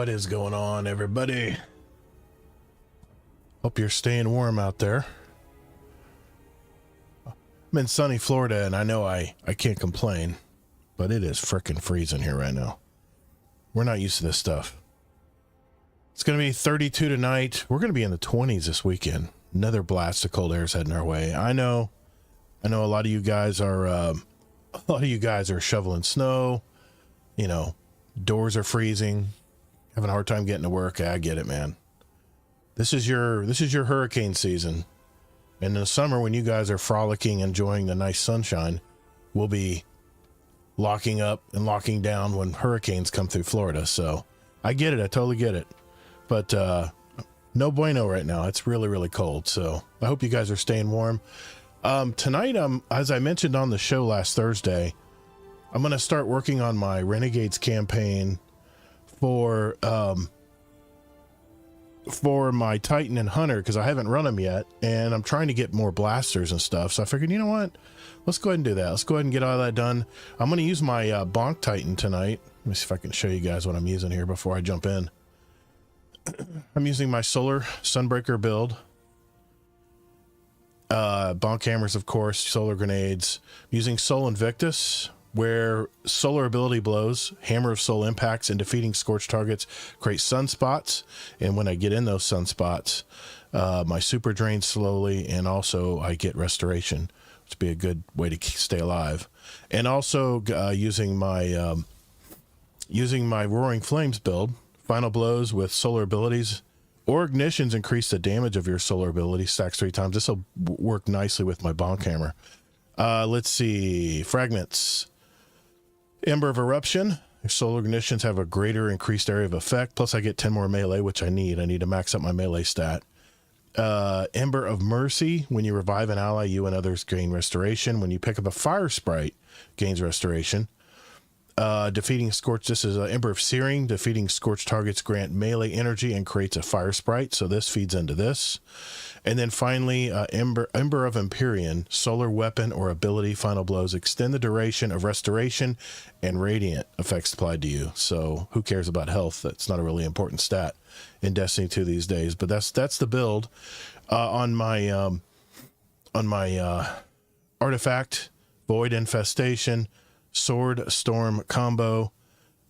What is going on, everybody? Hope you're staying warm out there. I'm in sunny Florida, and I know I can't complain, but it is frickin' freezing here right now. We're not used to this stuff. It's going to be 32 tonight. We're going to be in the 20s this weekend. Another blast of cold air is heading our way. I know a lot of you guys are shoveling snow. You know, doors are freezing. Having a hard time getting to work. I get it, man. This is your hurricane season. And in the summer, when you guys are frolicking, enjoying the nice sunshine, we'll be locking up and locking down when hurricanes come through Florida. So I get it. I totally get it. But no bueno right now. It's really, really cold. So I hope you guys are staying warm. Tonight, as I mentioned on the show last Thursday, I'm going to start working on my Renegades campaign for my Titan and Hunter, because I haven't run them yet, and I'm trying to get more blasters and stuff. So I figured, you know what? Let's go ahead and do that. Let's go ahead and get all that done. I'm going to use my Bonk Titan tonight. Let me see if I can show you guys what I'm using here before I jump in. I'm using my Solar Sunbreaker build. Bonk hammers, of course, solar grenades. I'm using Soul Invictus, where solar ability blows, Hammer of Soul impacts, and defeating scorched targets create sunspots. And when I get in those sunspots, my super drains slowly, and also I get restoration, which would be a good way to stay alive. And also using my Roaring Flames build, final blows with solar abilities or ignitions increase the damage of your solar ability, stacks 3 times. This will work nicely with my bonk hammer. Let's see, fragments. Ember of Eruption. Your solar ignitions have a greater increased area of effect. Plus I get 10 more melee, which I need. I need to max up my melee stat. Ember of Mercy. When you revive an ally, you and others gain restoration. When you pick up a fire sprite, gains restoration. Defeating Scorch. This is Ember of Searing. Defeating Scorched targets grant melee energy and creates a fire sprite. So this feeds into this. And then finally, Ember of Empyrean, solar weapon or ability, final blows extend the duration of restoration and radiant effects applied to you. So who cares about health? That's not a really important stat in Destiny 2 these days. But that's the build. On my artifact, Void Infestation, Sword Storm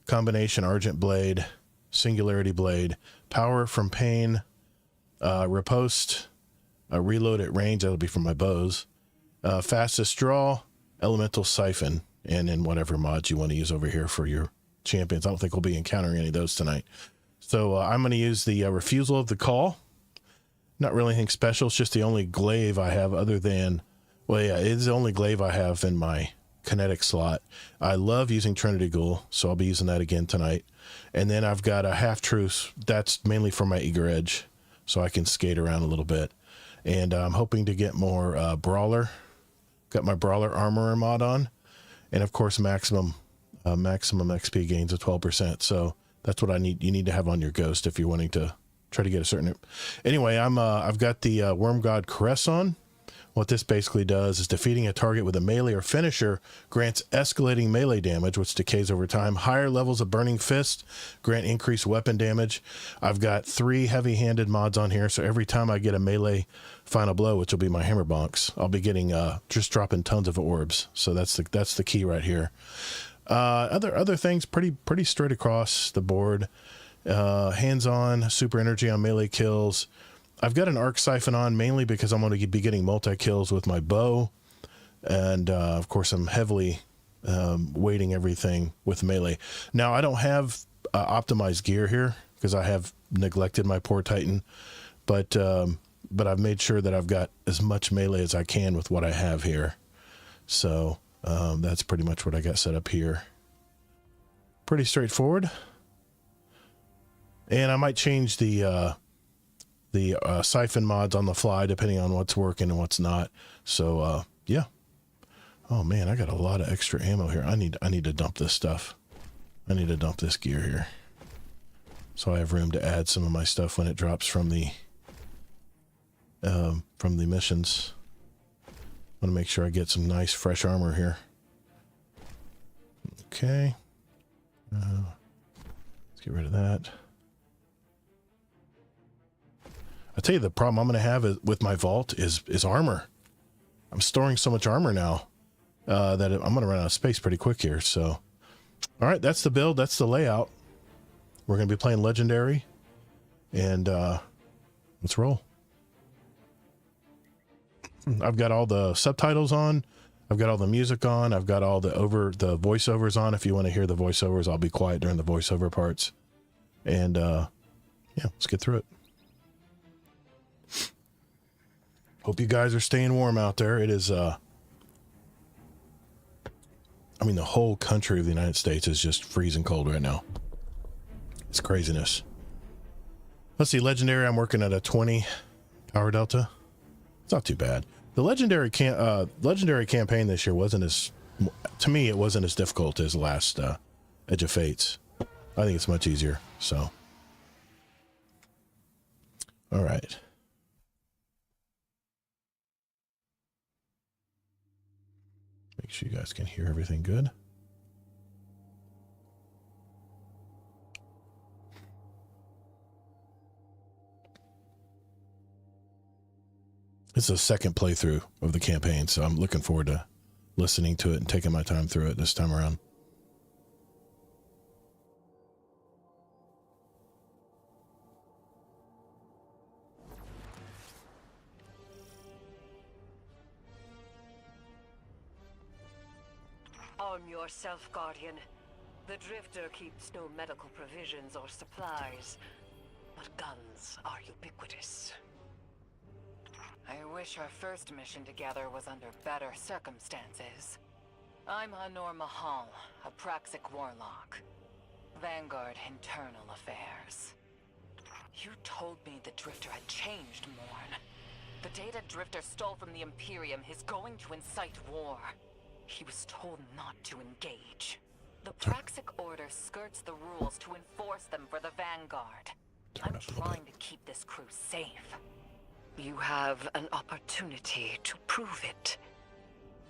combination Argent Blade, Singularity Blade, Power from Pain, Riposte. Reload at range, that'll be from my bows. Fastest Draw, Elemental Siphon, and then whatever mods you want to use over here for your champions. I don't think we'll be encountering any of those tonight. So I'm going to use the Refusal of the Call. Not really anything special. It's just the only glaive I have other than... Well, yeah, it's the only glaive I have in my kinetic slot. I love using Trinity Ghoul, so I'll be using that again tonight. And then I've got a Half-Truce. That's mainly for my Eager Edge, so I can skate around a little bit. And I'm hoping to get more Brawler. Got my Brawler Armorer mod on. And of course, maximum XP gains of 12%. So that's what you need to have on your Ghost if you're wanting to try to get a certain... Anyway, I've got the Worm God Caress on. What this basically does is defeating a target with a melee or finisher grants escalating melee damage, which decays over time. Higher levels of Burning Fist grant increased weapon damage. I've got 3 heavy-handed mods on here, so every time I get a melee final blow, which will be my hammer bonks, I'll be getting just dropping tons of orbs. So that's the key right here. Other things pretty straight across the board. Hands-on, super energy on melee kills. I've got an Arc Siphon on mainly because I'm going to be getting multi-kills with my bow. And, of course, I'm heavily weighting everything with melee. Now, I don't have optimized gear here because I have neglected my poor Titan. But I've made sure that I've got as much melee as I can with what I have here. So that's pretty much what I got set up here. Pretty straightforward. And I might change the siphon mods on the fly depending on what's working and what's not. So yeah. Oh man, I got a lot of extra ammo here. I need to dump this stuff. I need to dump this gear here, so I have room to add some of my stuff when it drops from the missions. I want to make sure I get some nice fresh armor here. Okay, let's get rid of that. I tell you, the problem I'm going to have with my vault is armor. I'm storing so much armor now that I'm going to run out of space pretty quick here. So, all right, that's the build. That's the layout. We're going to be playing Legendary, and let's roll. I've got all the subtitles on. I've got all the music on. I've got all the voiceovers on. If you want to hear the voiceovers, I'll be quiet during the voiceover parts. And yeah, let's get through it. Hope you guys are staying warm out there. It is, I mean, the whole country of the United States is just freezing cold right now. It's craziness. Let's see, Legendary, I'm working at a 20 power delta. It's not too bad. The Legendary campaign this year wasn't as, to me, it wasn't as difficult as the last Edge of Fates. I think it's much easier, so. All right. Make sure you guys can hear everything good. It's the second playthrough of the campaign, so I'm looking forward to listening to it and taking my time through it this time around. Arm yourself, Guardian. The Drifter keeps no medical provisions or supplies, but guns are ubiquitous. I wish our first mission together was under better circumstances. I'm Hanor Mahal, a Praxic warlock. Vanguard Internal Affairs. You told me the Drifter had changed, Morn. The data Drifter stole from the Imperium is going to incite war. He was told not to engage. The Praxic Order skirts the rules to enforce them for the Vanguard. I'm trying to keep this crew safe. You have an opportunity to prove it.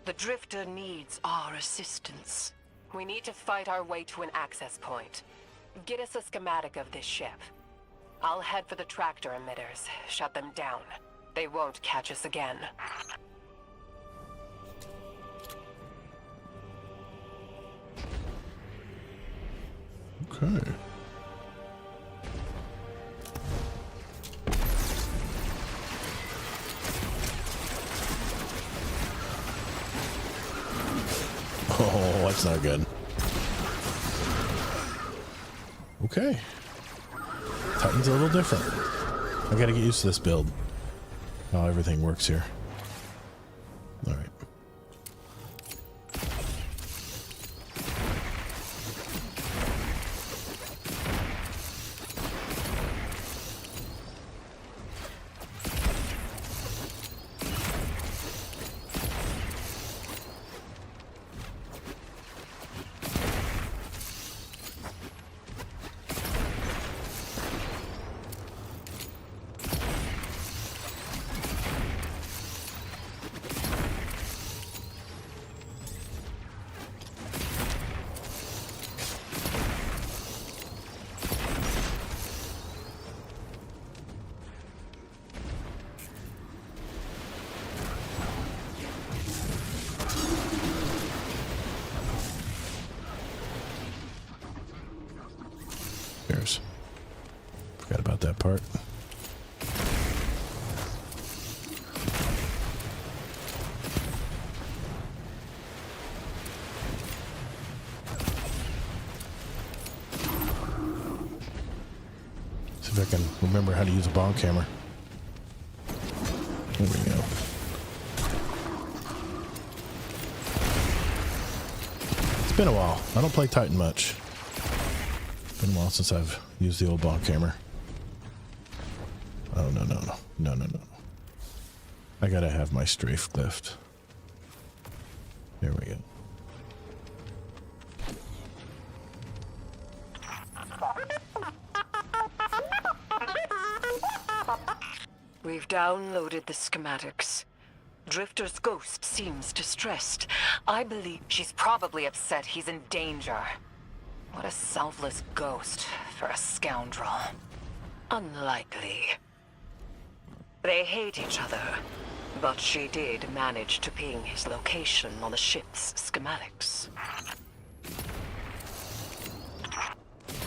The Drifter needs our assistance. We need to fight our way to an access point. Get us a schematic of this ship. I'll head for the tractor emitters, shut them down. They won't catch us again. Okay. Oh, that's not good. Okay. Titan's a little different. I gotta get used to this build. How everything works here. All right. Forgot about that part. See if I can remember how to use a bomb camera. There we go. It's been a while. I don't play Titan much. Been a while since I've used the old bomb camera. Oh, no. I gotta have my strafe lift. There we go. We've downloaded the schematics. Drifter's ghost seems distressed. I believe She's probably upset he's in danger. What a selfless ghost for a scoundrel. unlikely. They hate each other, but she did manage to ping his location on the ship's schematics.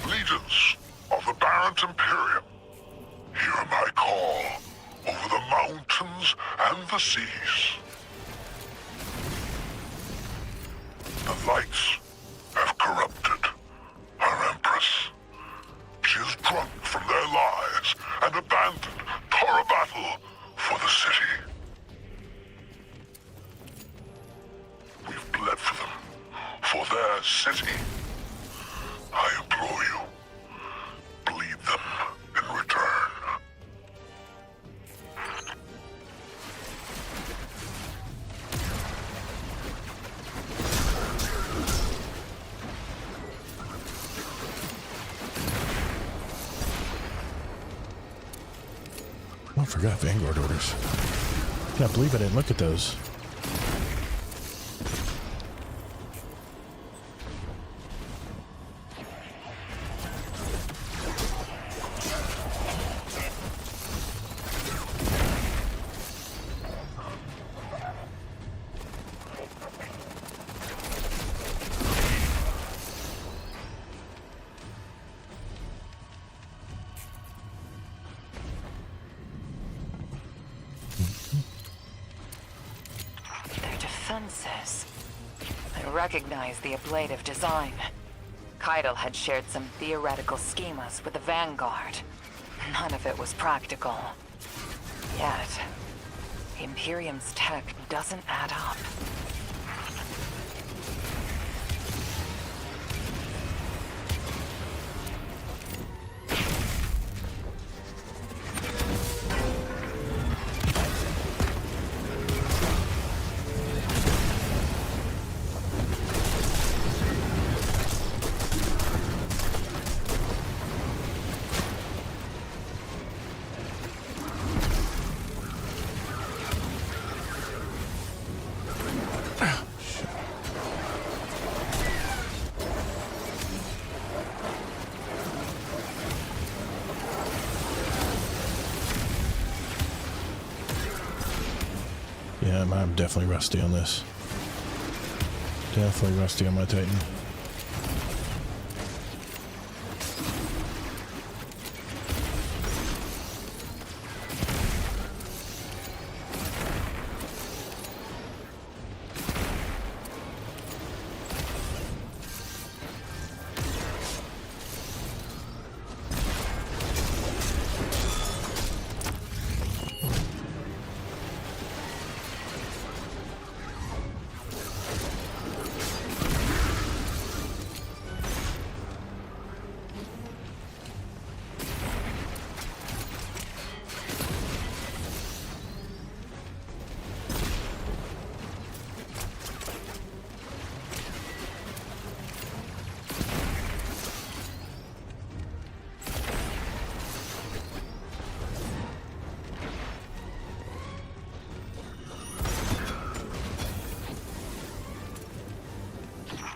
Legions of the Barrent Imperium, hear my call over the mountains and the seas. The lights have corrupted our Empress. She is drunk from their lies and abandoned Torah battle for the city. We've bled for them, for their city. I implore you, bleed them in return. I forgot Vanguard orders. Can't believe I didn't look at those. Their defenses. I recognize the ablative design. Keitel had shared some theoretical schemas with the Vanguard. None of it was practical. Yet, the Imperium's tech doesn't add up. Yeah, I'm definitely rusty on this. Definitely rusty on my Titan.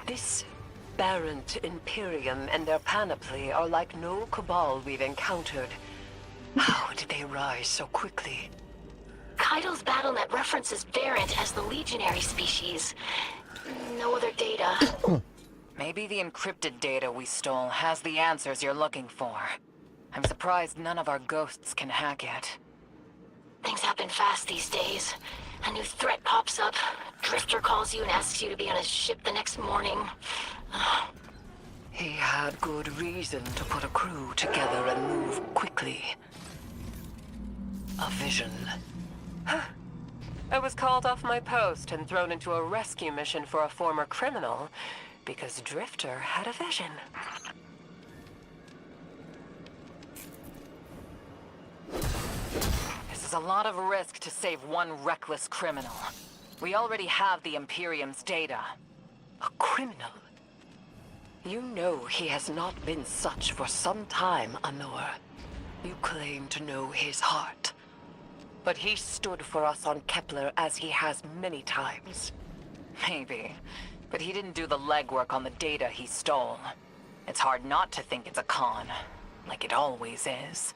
This Barrent Imperium and their panoply are like no Cabal we've encountered. How did they rise so quickly? Keitel's BattleNet references Barrent as the legionary species. No other data. Maybe the encrypted data we stole has the answers you're looking for. I'm surprised none of our ghosts can hack it. Things happen fast these days. A new threat pops up. Drifter calls you and asks you to be on his ship the next morning. He had good reason to put a crew together and move quickly. A vision. I was called off my post and thrown into a rescue mission for a former criminal because Drifter had a vision. This is a lot of risk to save one reckless criminal. We already have the Imperium's data. A criminal? You know he has not been such for some time, Anor. You claim to know his heart. But he stood for us on Kepler as he has many times. Maybe. But he didn't do the legwork on the data he stole. It's hard not to think it's a con. Like it always is.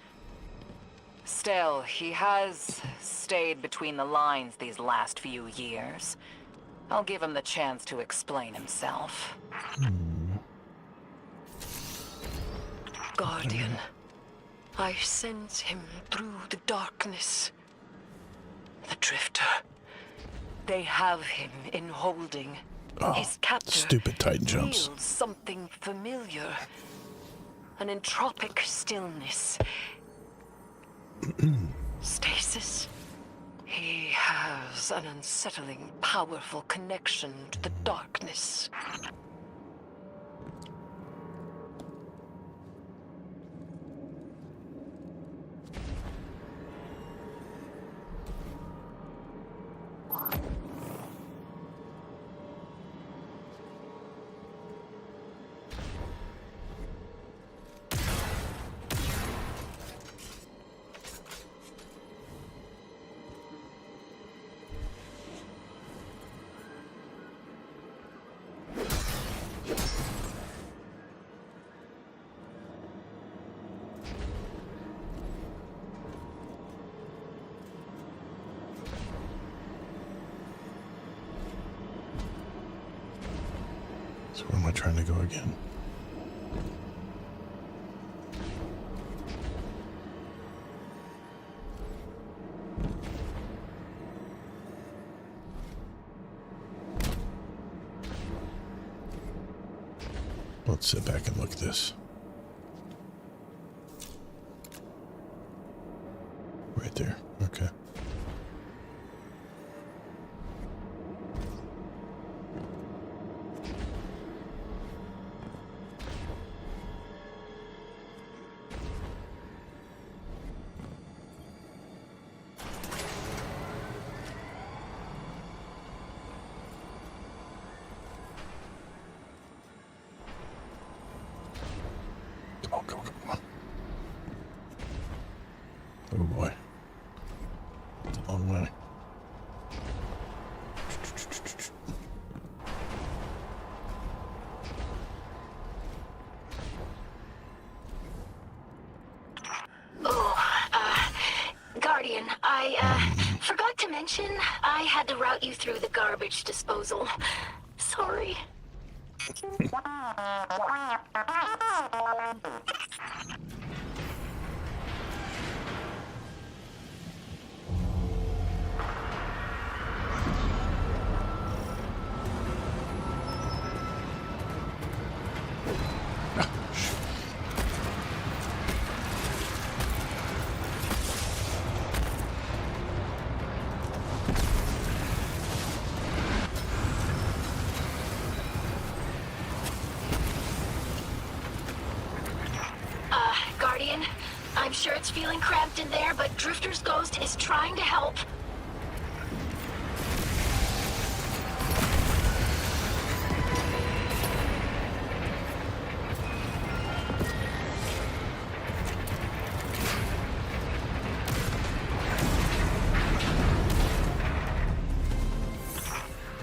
Still, he has stayed between the lines these last few years. I'll give him the chance to explain himself. Guardian, I sense him through the darkness. The Drifter. They have him in holding. Oh, His captor stupid Titan jumps. feels something familiar. An entropic stillness. Stasis. He has an unsettling, powerful connection to the darkness. So where am I trying to go again? Let's sit back and look at this. Right there. Okay. Come on, come on, come on. Oh boy. It's a long way. Guardian, I forgot to mention I had to route you through the garbage disposal. Sorry. Guardian, I'm sure it's feeling cramped in there, but Drifter's ghost is trying to help.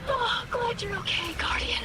Oh, glad you're okay, Guardian.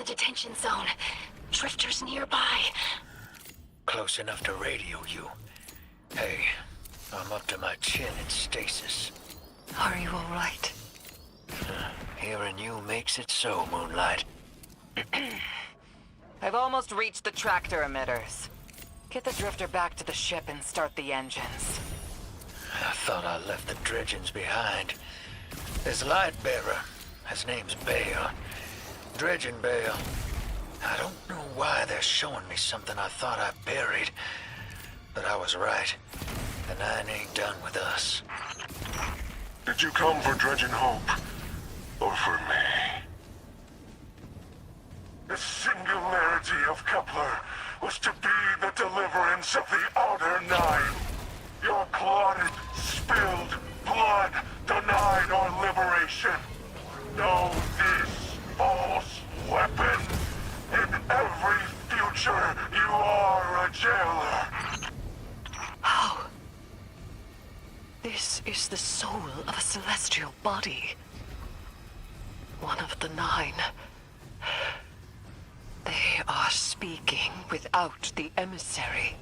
the detention zone. Drifters nearby. Close enough to radio you. Hey, I'm up to my chin in stasis. Are you all right? Hearing you makes it so, Moonlight. I've almost reached the tractor emitters. Get the drifter back to the ship and start the engines. I thought I left the dredgings behind. This light bearer, his name's Bale. Dredging Bale. I don't know why they're showing me something I thought I buried. But I was right. The Nine ain't done with us. Did you come for Dredging Hope? Or for me? The singularity of Kepler was to be the deliverance of the Outer Nine. Your clotted, spilled blood denied our liberation. Know this false weapon. In every future, you are a jailer. How? This is the soul of a celestial body. One of the Nine. They are speaking without the emissary.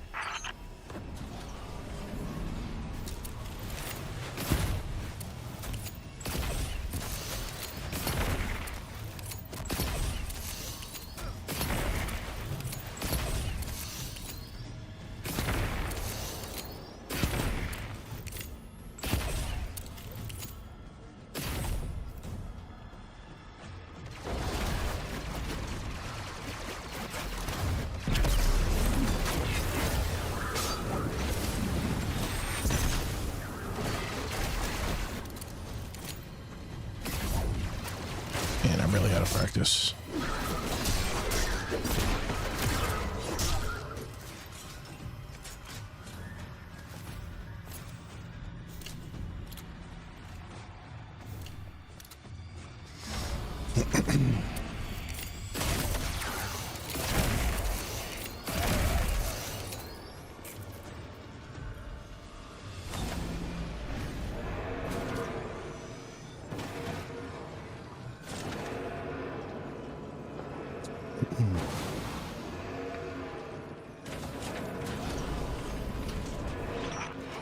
Man, I'm really out of practice.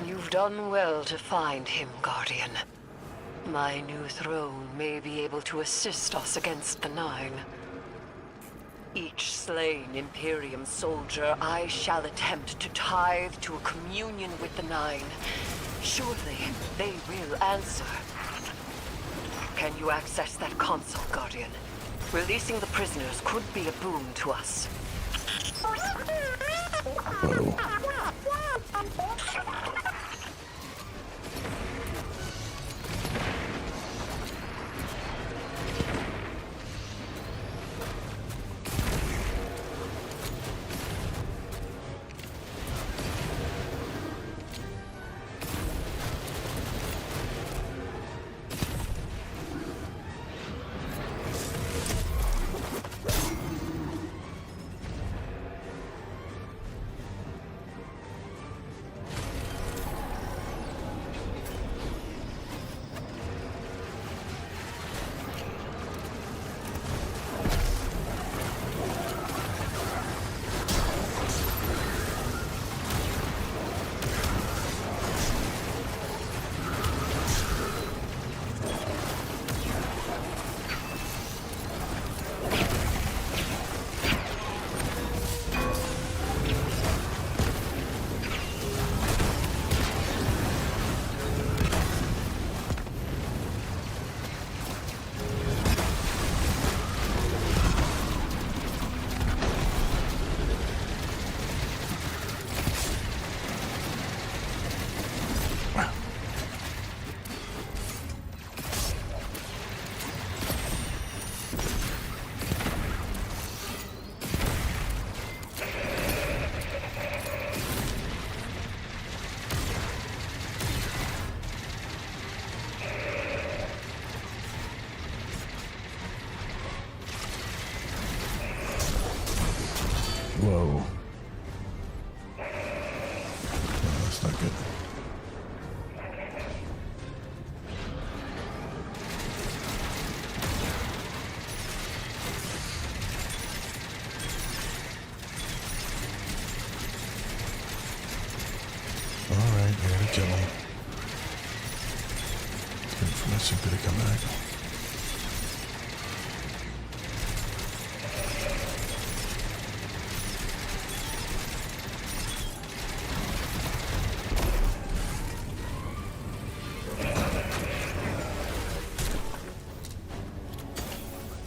You've done well to find him, Guardian. My new throne may be able to assist us against the Nine. Each slain Imperium soldier I shall attempt to tithe to a communion with the Nine. Surely they will answer. Can you access that console, Guardian? Releasing the prisoners could be a boon to us. Whoa. Whoa. No, that's not good. So good to come back.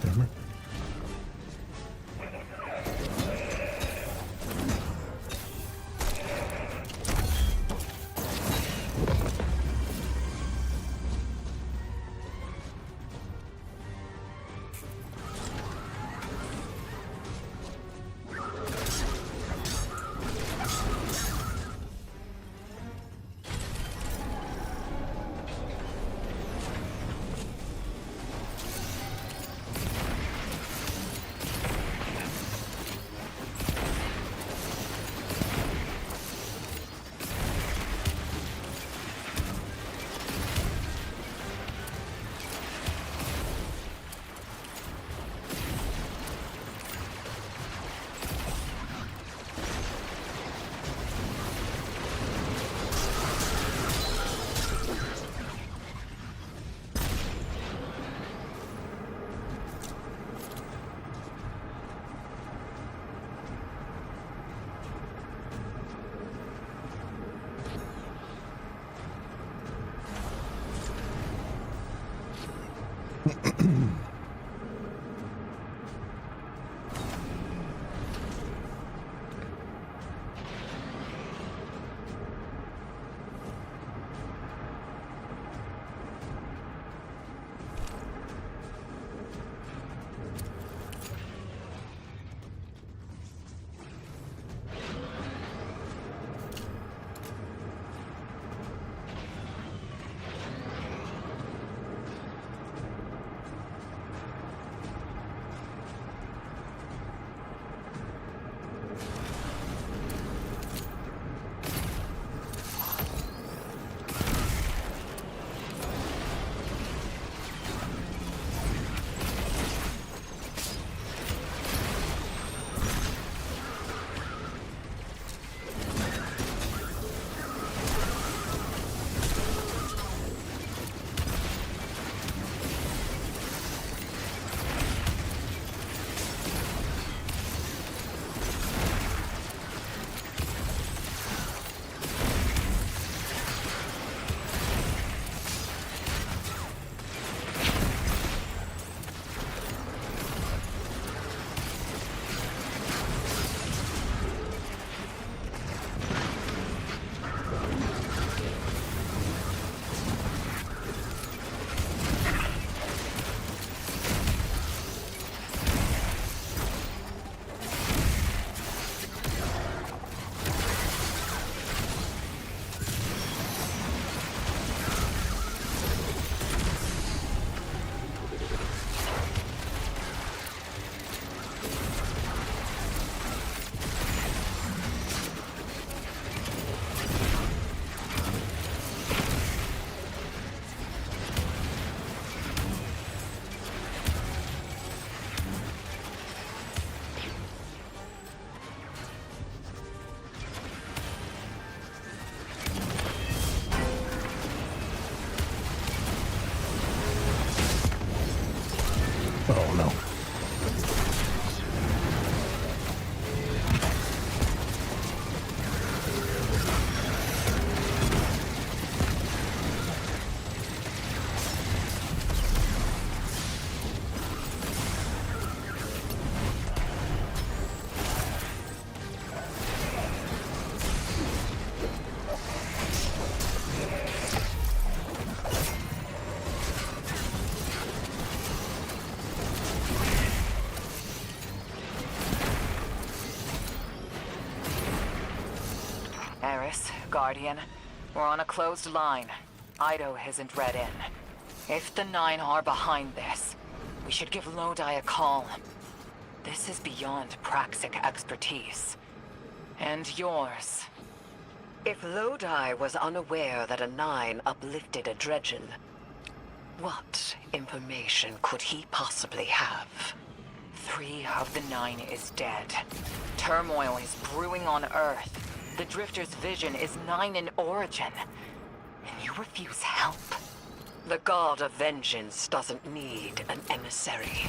Remember? Oh no. Eris, Guardian, we're on a closed line. Ido isn't read in. If the Nine are behind this, we should give Lodi a call. This is beyond Praxic expertise. And yours. If Lodi was unaware that a Nine uplifted a Dredgen, what information could he possibly have? 3 of the 9 is dead. Turmoil is brewing on Earth. The Drifter's vision is 9 in origin. And you refuse help. The god of vengeance doesn't need an emissary.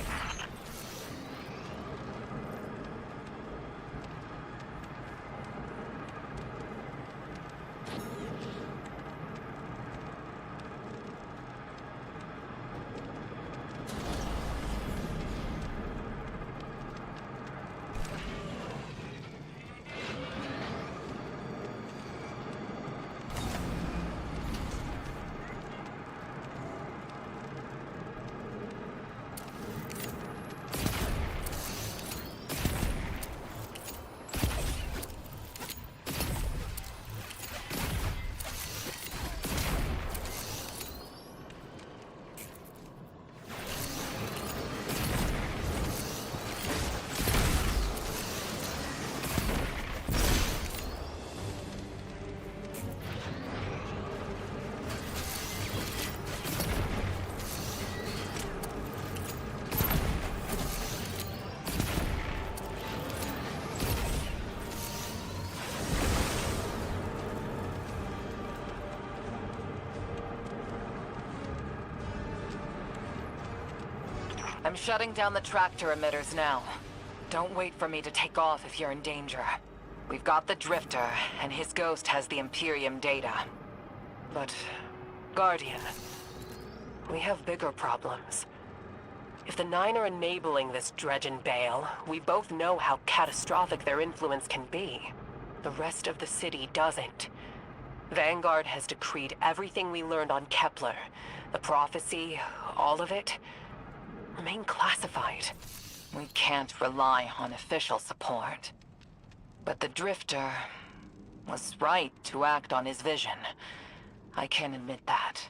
I'm shutting down the tractor emitters now. Don't wait for me to take off if you're in danger. We've got the Drifter, and his ghost has the Imperium data. But, Guardian, we have bigger problems. If the Nine are enabling this Dredgen Bale, we both know how catastrophic their influence can be. The rest of the city doesn't. Vanguard has decreed everything we learned on Kepler, the prophecy, all of it, remain classified. We can't rely on official support. But the Drifter was right to act on his vision. I can admit that.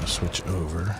Switch over.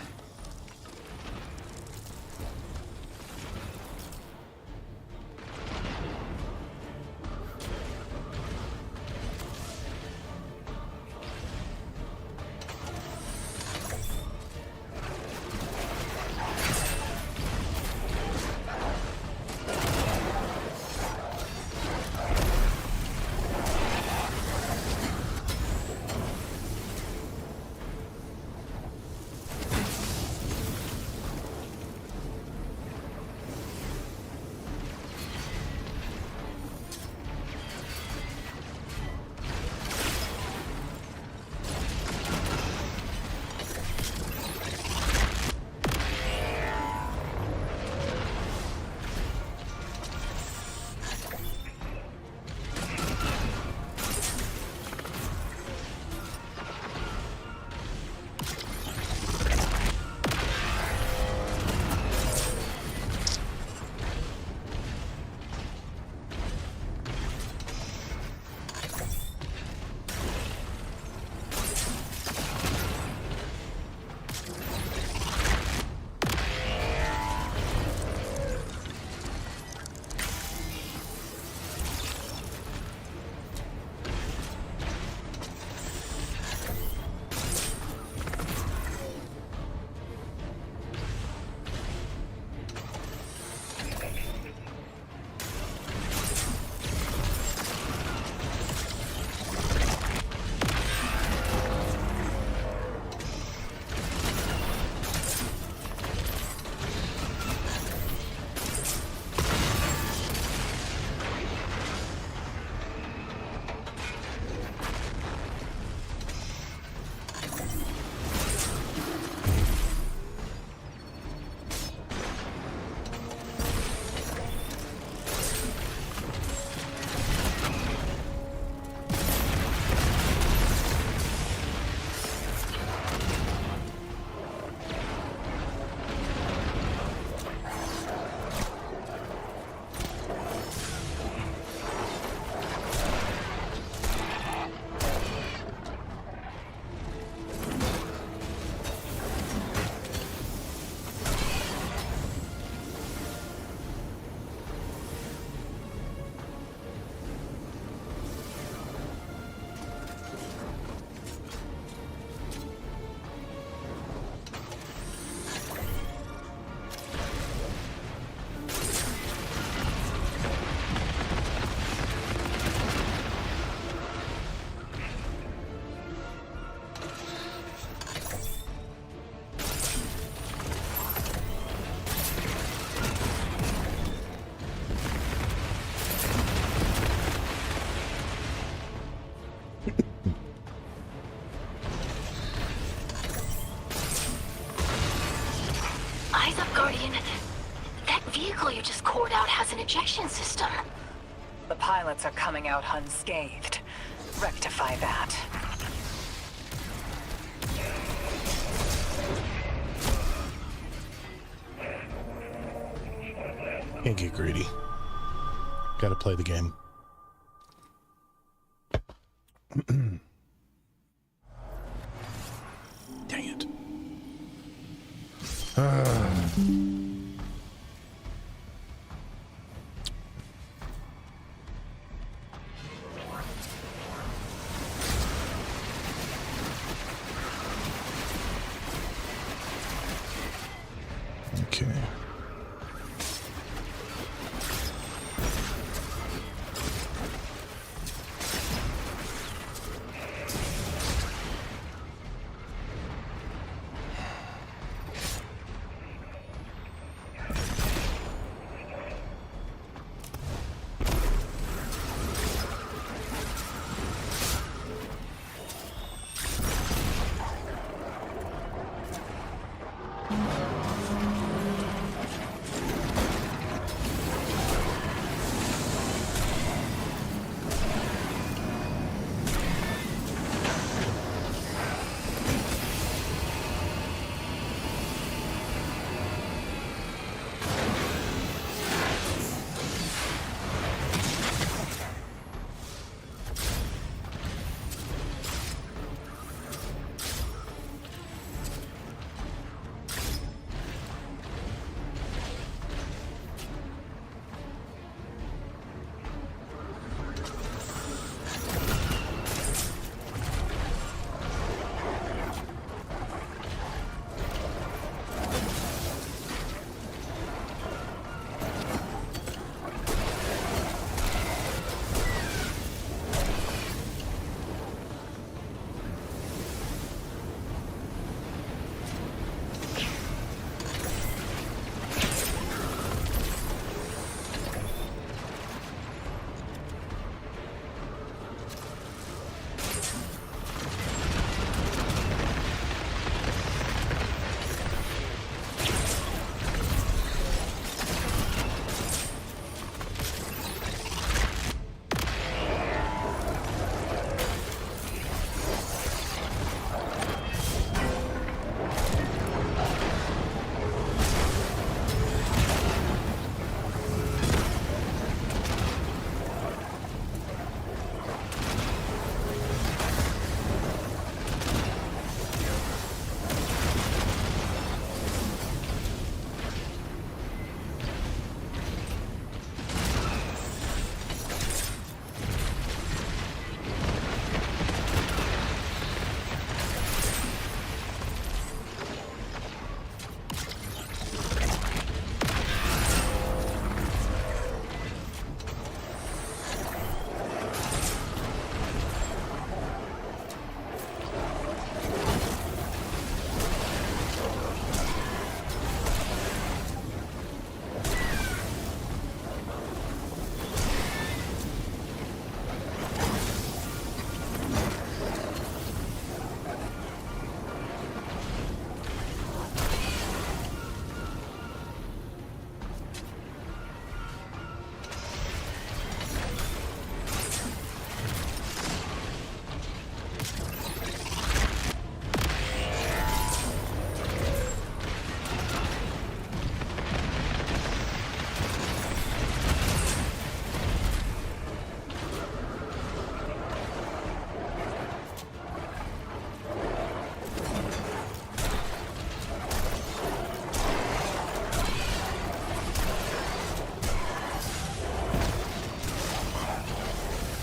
Eyes up, Guardian. That vehicle you just cored out has an ejection system. The pilots are coming out unscathed. Rectify that. Can't get greedy. Gotta play the game. Dang it. Okay.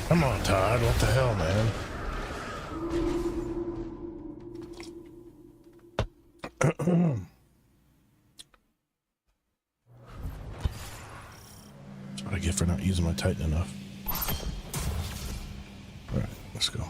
Come on, Todd. What the hell, man? That's what I get for not using my Titan enough. All right, let's go.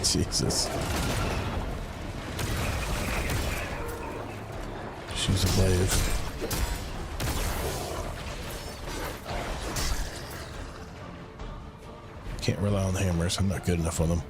Jesus. She's a glaive. Can't rely on the hammers. I'm not good enough on them.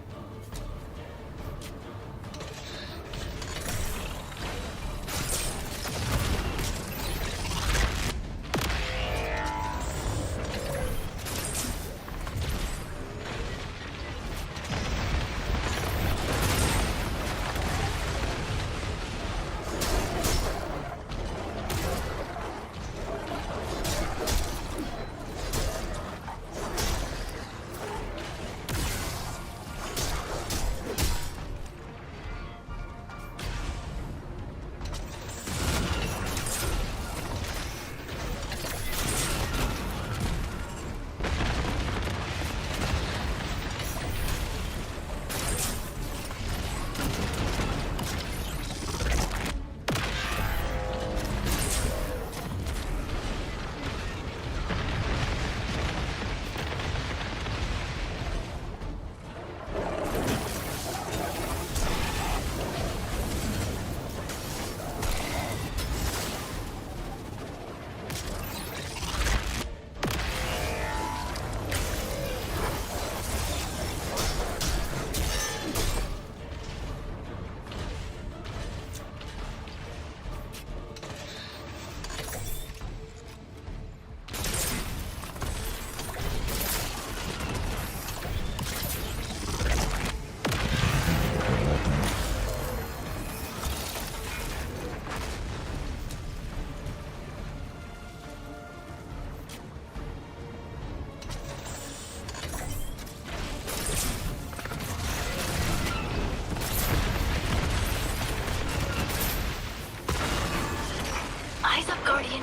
Eyes up, Guardian.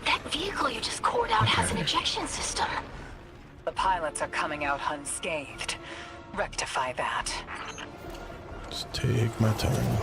That vehicle you just cored out has an ejection system. The pilots are coming out unscathed. Rectify that. Just take my time.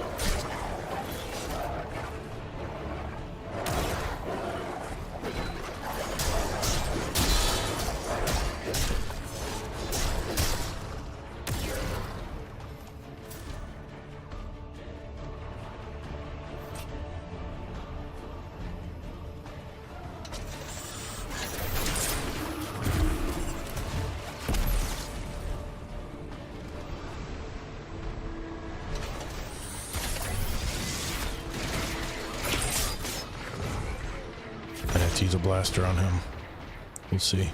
I have to use a blaster on him. We'll see.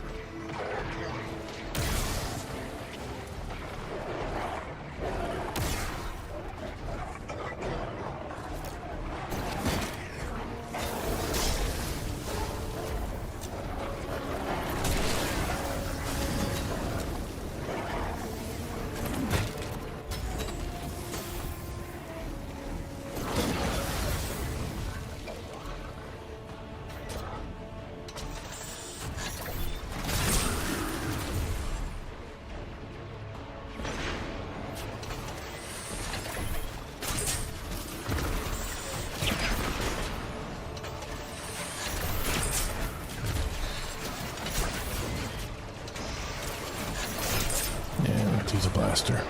Use a blaster.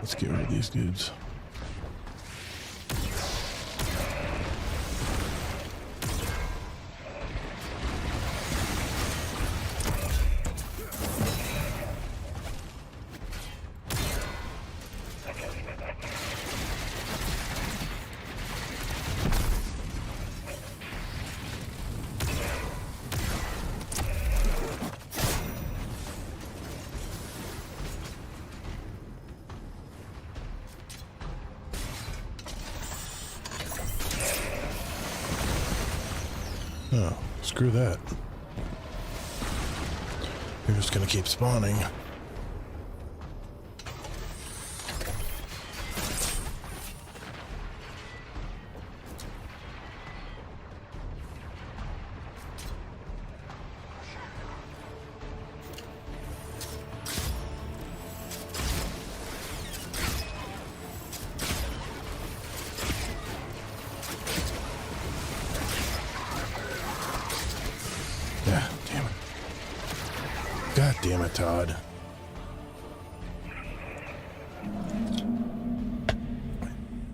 Let's get rid of these dudes. Oh, screw that. You're just gonna keep spawning. Yeah, damn it. God damn it, Todd.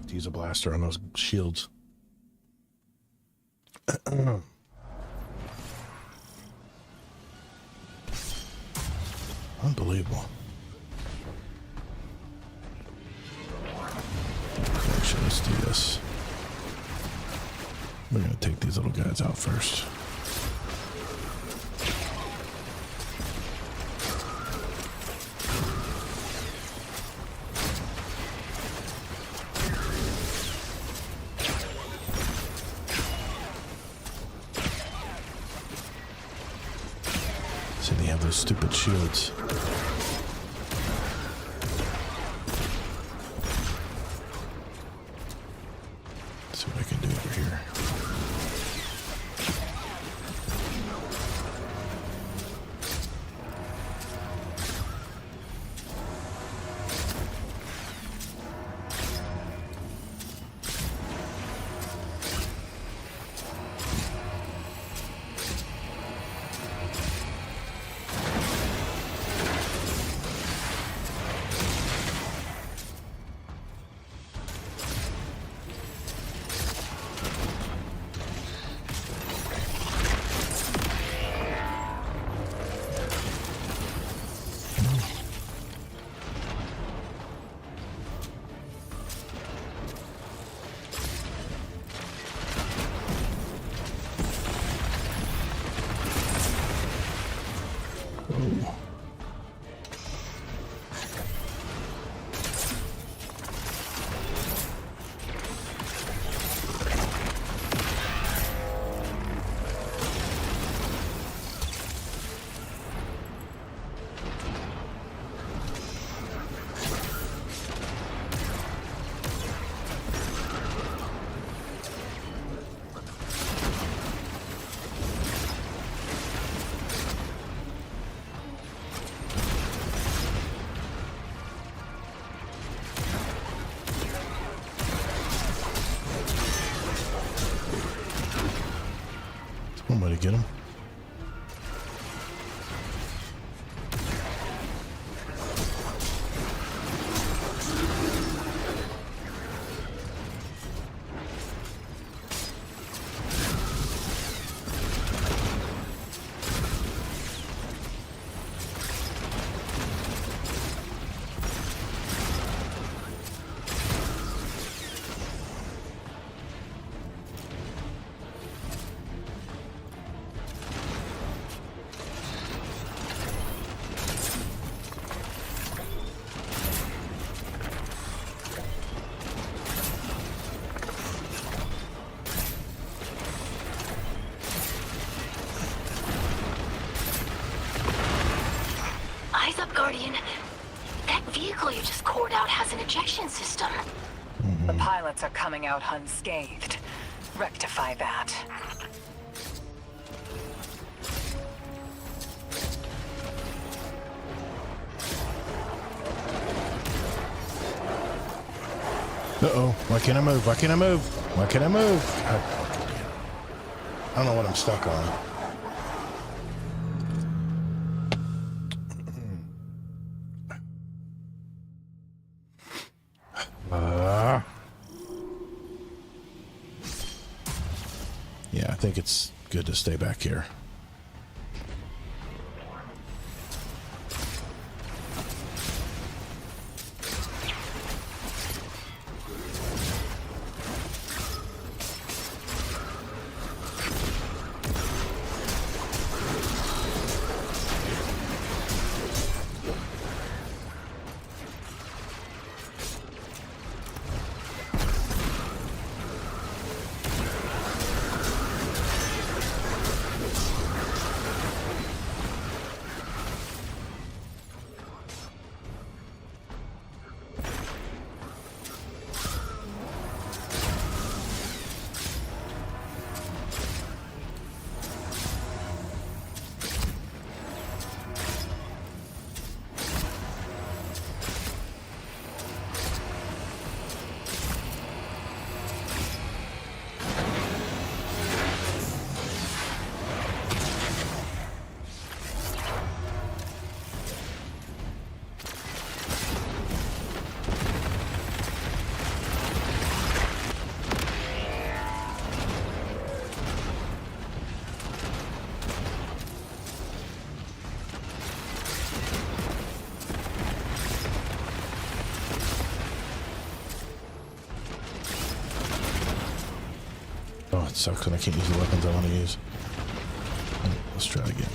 Use a blaster on those shields. Unbelievable. Actually, let's do this. We're gonna take these little guys out first. See, they have those stupid shields. Let's see what I can do over here. One way to get him. Eyes up, Guardian. That vehicle you just cored out has an ejection system. The pilots are coming out unscathed. Rectify that. Uh-oh. Why can't I move? Why can't I move? Why can't I move? I don't know what I'm stuck on. think it's good to stay back here. Oh, it sucks when I can't use the weapons I want to use. Let's try it again.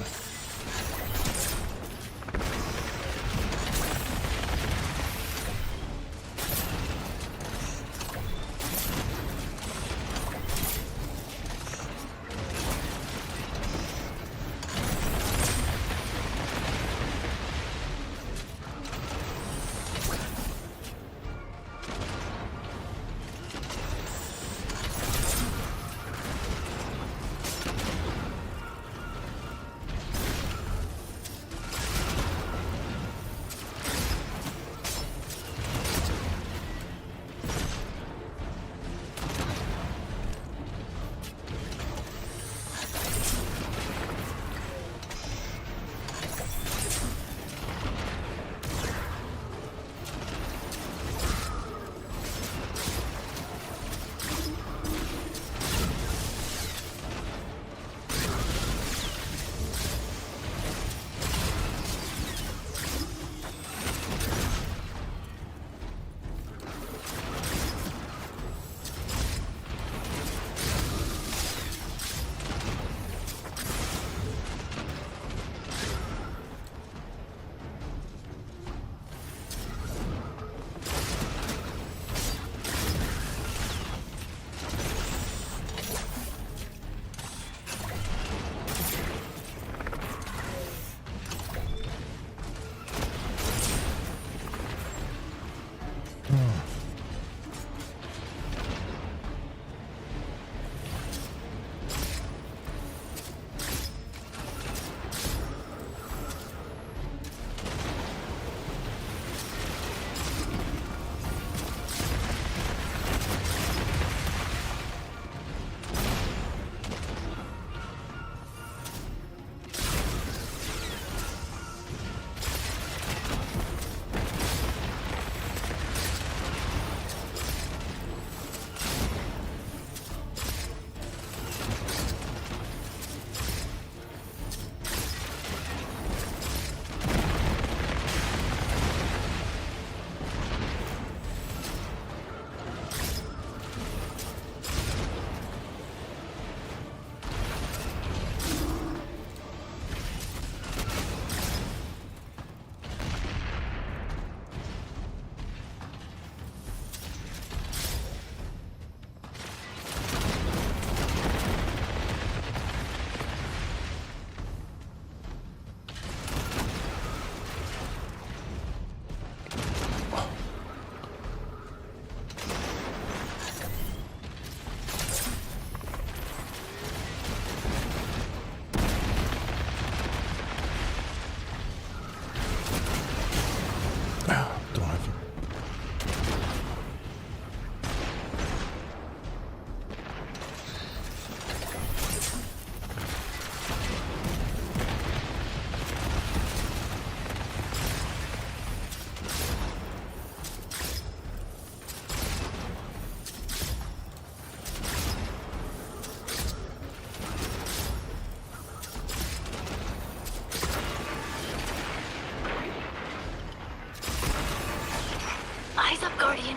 Eyes up, Guardian.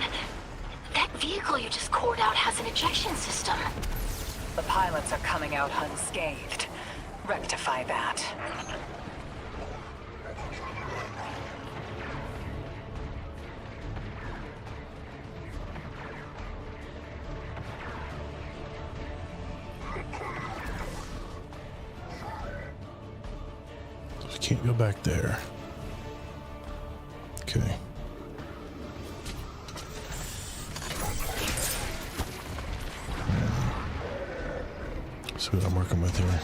That vehicle you just cored out has an ejection system. The pilots are coming out unscathed. Rectify that. I can't go back there. Okay. See what I'm working with here.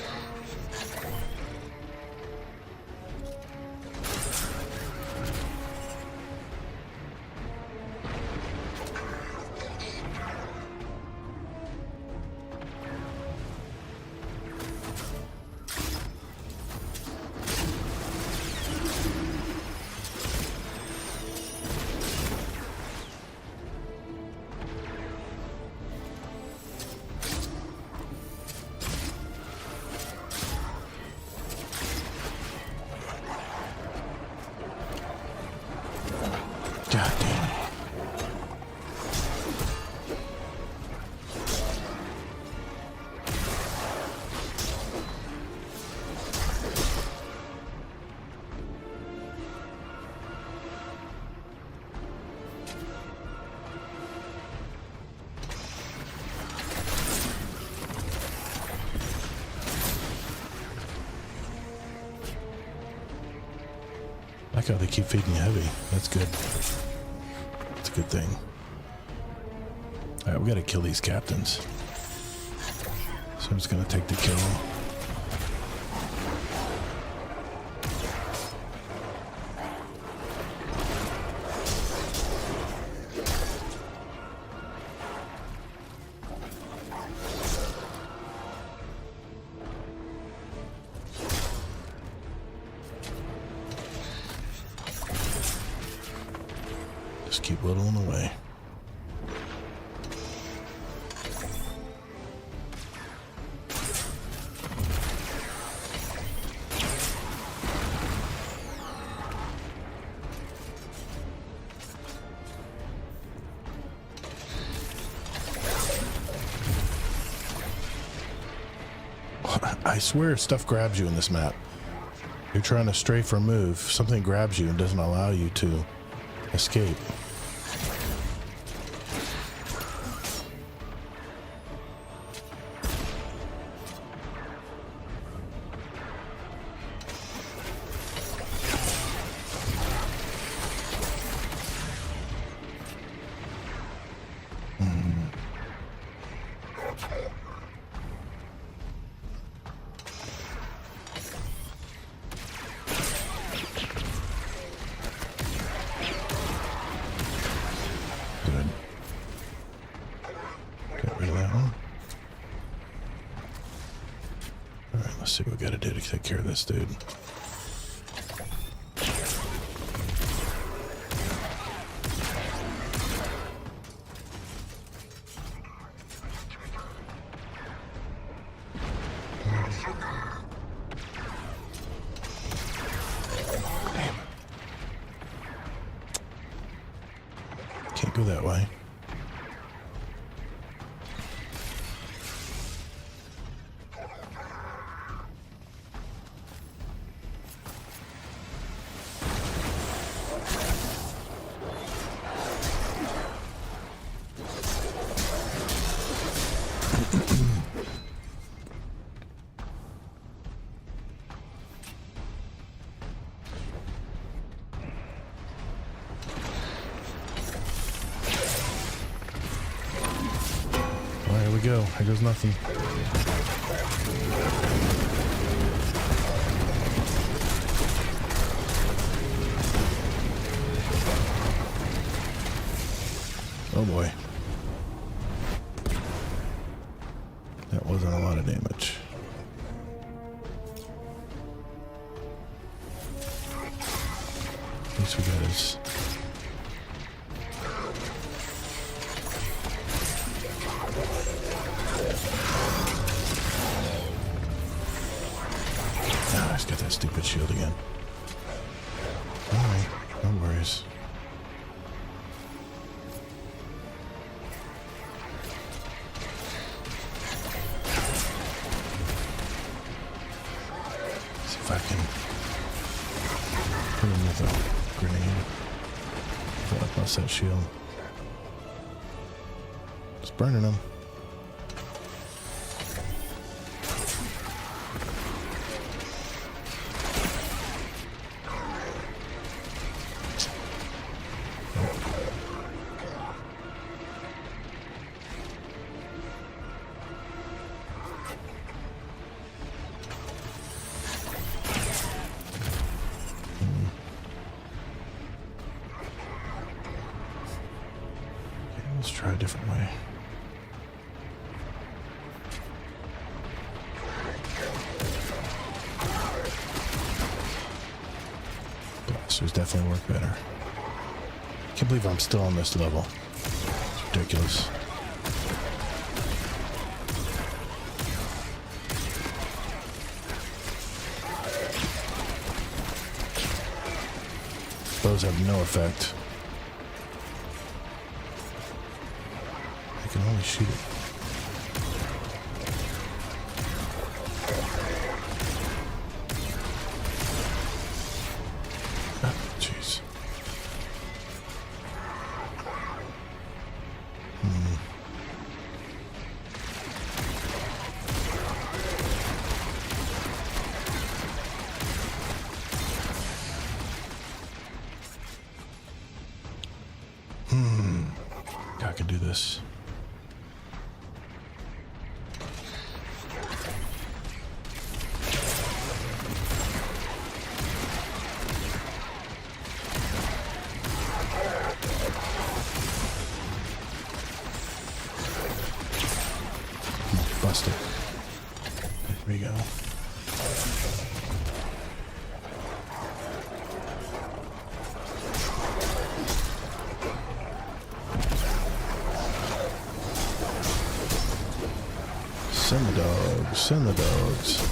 God damn it. I like how they keep feeding you heavy. That's good. That's a good thing. Alright, we gotta kill these captains. So I'm just gonna take the kill. Just keep whittling away. I swear stuff grabs you in this map. You're trying to strafe or move, something grabs you and doesn't allow you to escape. Good. Get rid of that one. Alright, let's see what we gotta do to take care of this dude. Can't go that way. There we go. Here goes nothing. Oh boy. That wasn't a lot of damage. At least we got his... Ah, he's got that stupid shield again. Alright, no worries. lost that shield. It's burning them. Let's try a different way. Blasters definitely work better. Can't believe I'm still on this level. It's ridiculous. Those have no effect. I can only shoot it. Ah, jeez. I can do this. Bust it. There we go. Send the dogs, send the dogs.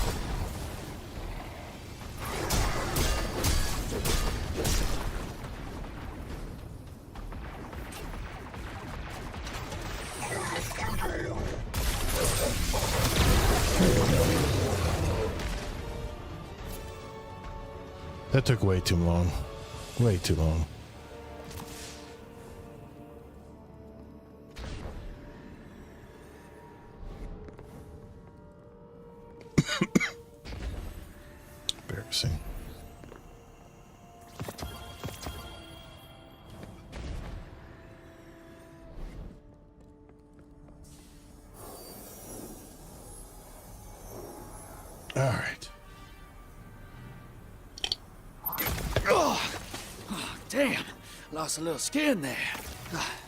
That took way too long. Way too long. Embarrassing. All right. Damn, lost a little skin there.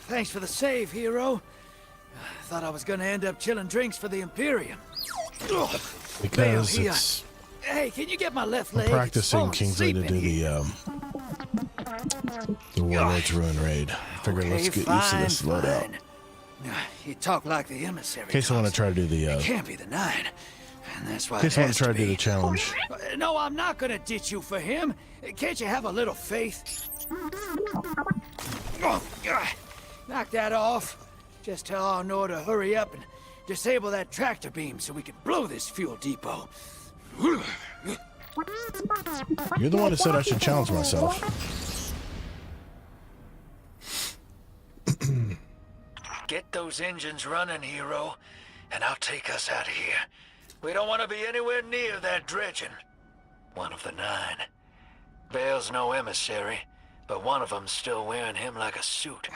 Thanks for the save, hero. Thought I was gonna end up chilling drinks for the Imperium. Because Bale, it's hey, can you get my left leg? I'm practicing Falling Kingsley to asleep do in here. the Warlord's Ruin raid. I figured let's get used to this loadout. You talk like the emissary. In case I want to try to do the It can't be the 9. And that's why in case I want to try to do the challenge. No, I'm not gonna ditch you for him. Can't you have a little faith? Oh, knock that off. Just tell Arnor to hurry up and disable that tractor beam so we can blow this fuel depot. You're the one that said I should challenge myself. Get those engines running, hero, and I'll take us out of here. We don't want to be anywhere near that dredging. One of the 9. Bale's no emissary, but one of them's still wearing him like a suit.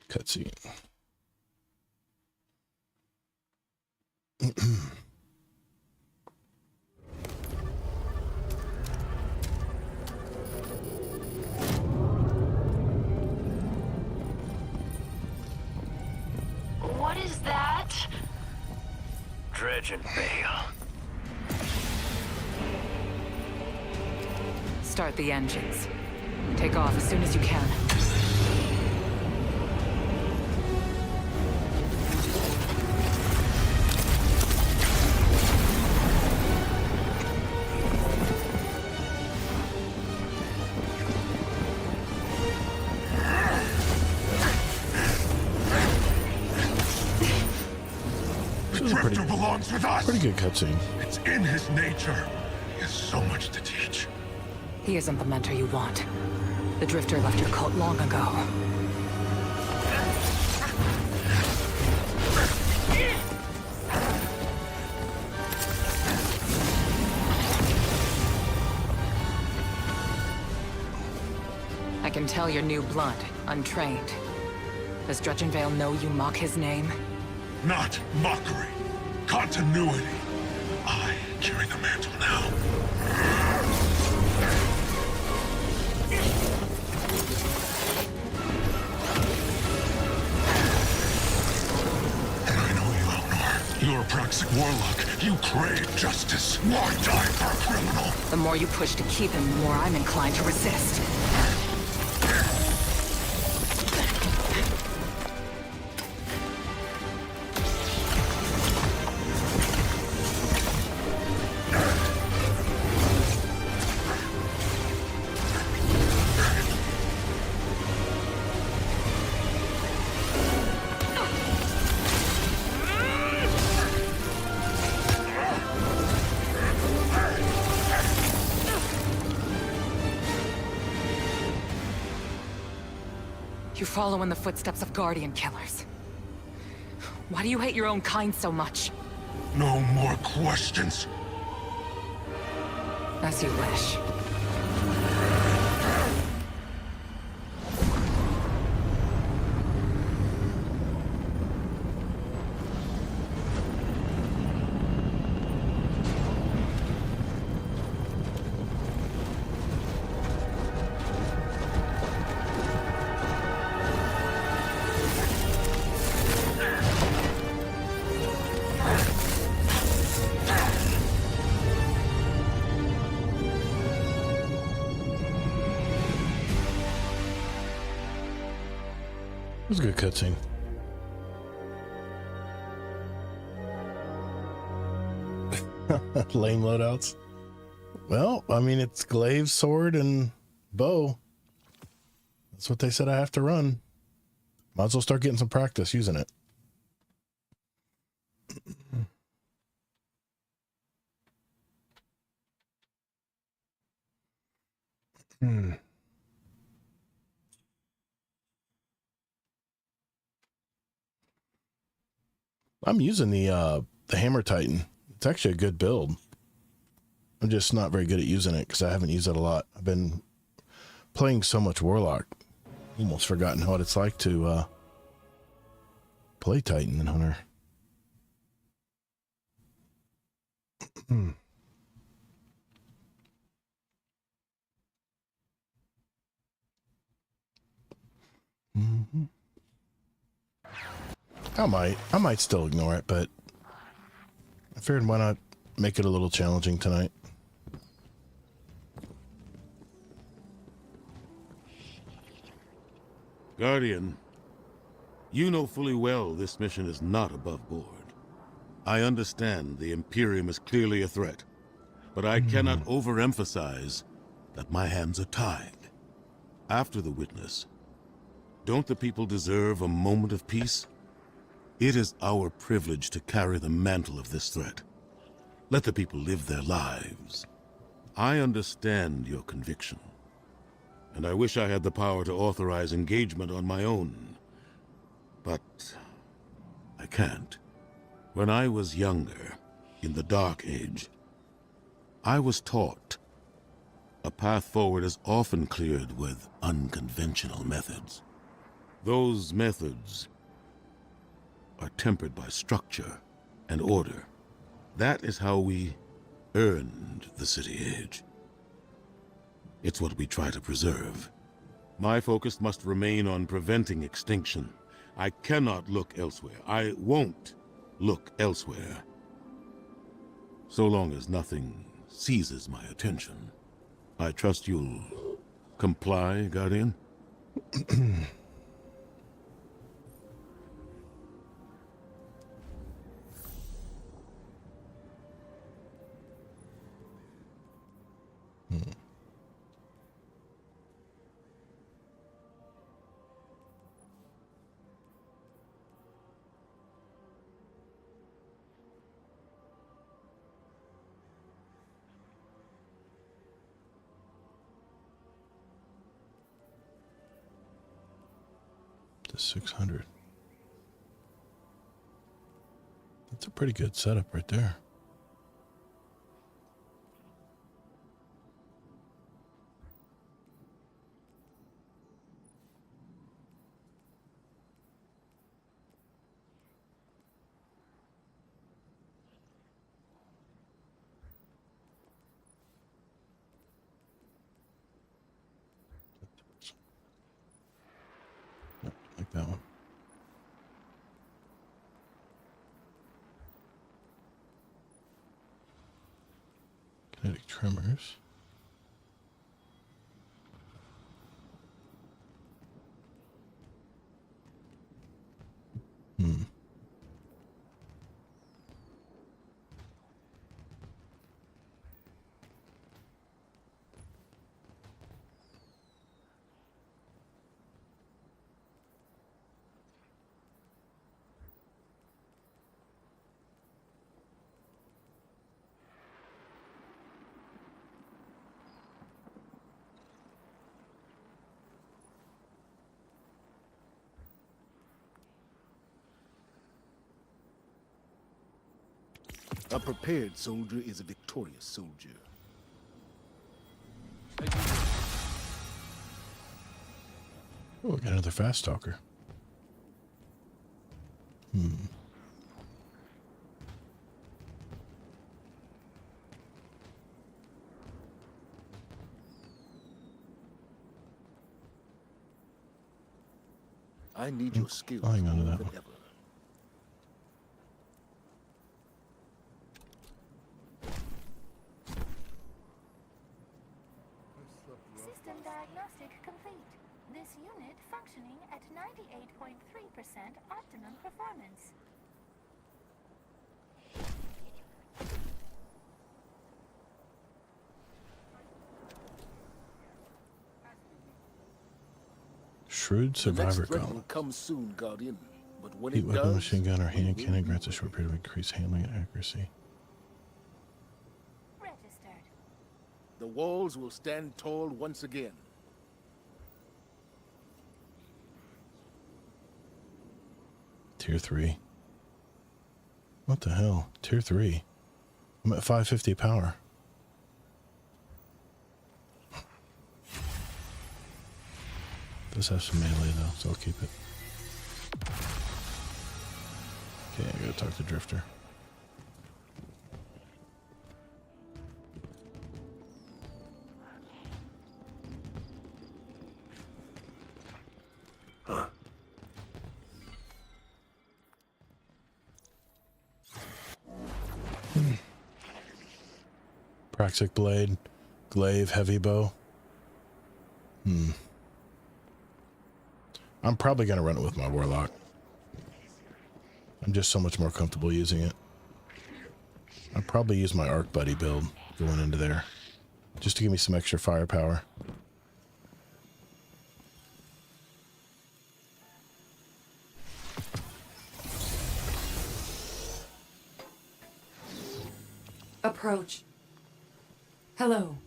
Cutscene. What is that? Dredging Bale. Start the engines. Take off as soon as you can. This was a pretty good cutscene. It's in his nature. He has so much to teach. He isn't the mentor you want. The Drifter left your cult long ago. I can tell you're new blood, untrained. Does Dredgenvale know you mock his name? Not mockery. Continuity. I carry the mantle now. And I know you, Elnor. You're a Praxic warlock. You crave justice. Why die for a criminal? The more you push to keep him, the more I'm inclined to resist. You follow in the footsteps of Guardian killers. Why do you hate your own kind so much? No more questions. As you wish. It was a good cutscene. Lame loadouts. Well, I mean, it's glaive, sword, and bow. That's what they said I have to run. Might as well start getting some practice using it. I'm using the Hammer Titan. It's actually a good build. I'm just not very good at using it because I haven't used it a lot. I've been playing so much Warlock. Almost forgotten what it's like to play Titan and Hunter. Mm-hmm. I might still ignore it, but I figured why not make it a little challenging tonight. Guardian, you know fully well this mission is not above board. I understand the Imperium is clearly a threat, but I cannot overemphasize that my hands are tied. After the witness, don't the people deserve a moment of peace? It is our privilege to carry the mantle of this threat. Let the people live their lives. I understand your conviction, and I wish I had the power to authorize engagement on my own. But I can't. When I was younger, in the Dark Age, I was taught a path forward is often cleared with unconventional methods. Those methods are tempered by structure and order. That is how we earned the City Age. It's what we try to preserve. My focus must remain on preventing extinction. I cannot look elsewhere. I won't look elsewhere. So long as nothing seizes my attention. I trust you'll comply, Guardian? to 600. That's a pretty good setup right there. No, like that one. Kinetic tremors. A prepared soldier is a victorious soldier. Oh, we got another fast stalker. I need your skills flying onto more that than one. ever. System diagnostic complete. This unit functioning at 98.3% optimum performance. Shrewd The survivor next threat gauntlet. will come soon, Guardian. But when Heat it weapon, does, machine gun, or we hand will cannon be grants a short period of increased handling and accuracy. Registered. The walls will stand tall once again. Tier 3. What the hell? Tier 3. I'm at 550 power. Does have some melee though, so I'll keep it. Okay, I gotta talk to Drifter. Praxic blade, glaive, heavy bow. I'm probably gonna run it with my warlock. I'm just so much more comfortable using it. I'll probably use my arc buddy build going into there, just to give me some extra firepower. Approach. Hello.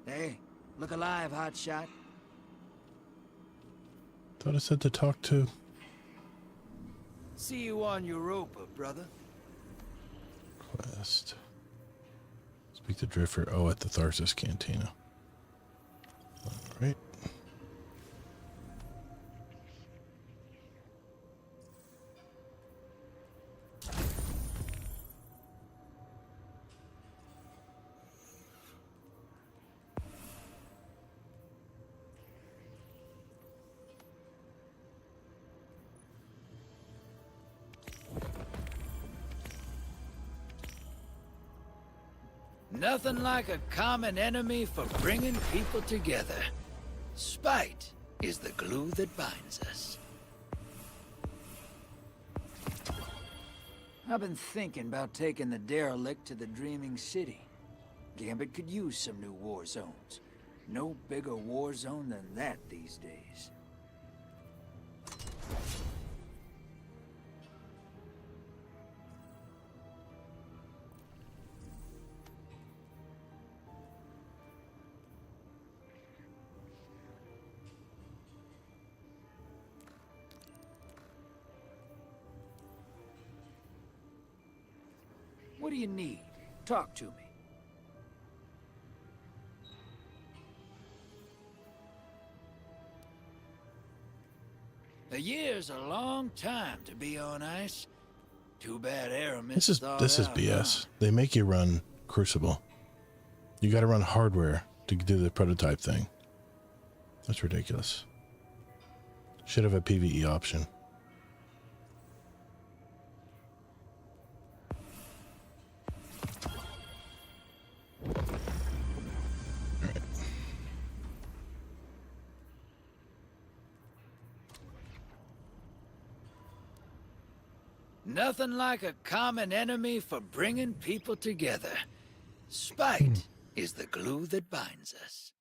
Hey, look alive, hotshot. Thought I said to talk to. See you on Europa, brother. Quest. Speak to Drifter. Oh, at the Tharsis Cantina. Alright. Nothing like a common enemy for bringing people together. Spite is the glue that binds us. I've been thinking about taking the derelict to the Dreaming City. Gambit could use some new war zones. No bigger war zone than that these days. What do you need? Talk to me. A year's a long time to be on ice. Too bad Aramis This is thawed out, BS. huh? They make you run Crucible. You got to run hardware to do the prototype thing. That's ridiculous. Should have a PvE option. Nothing like a common enemy for bringing people together. Spite is the glue that binds us.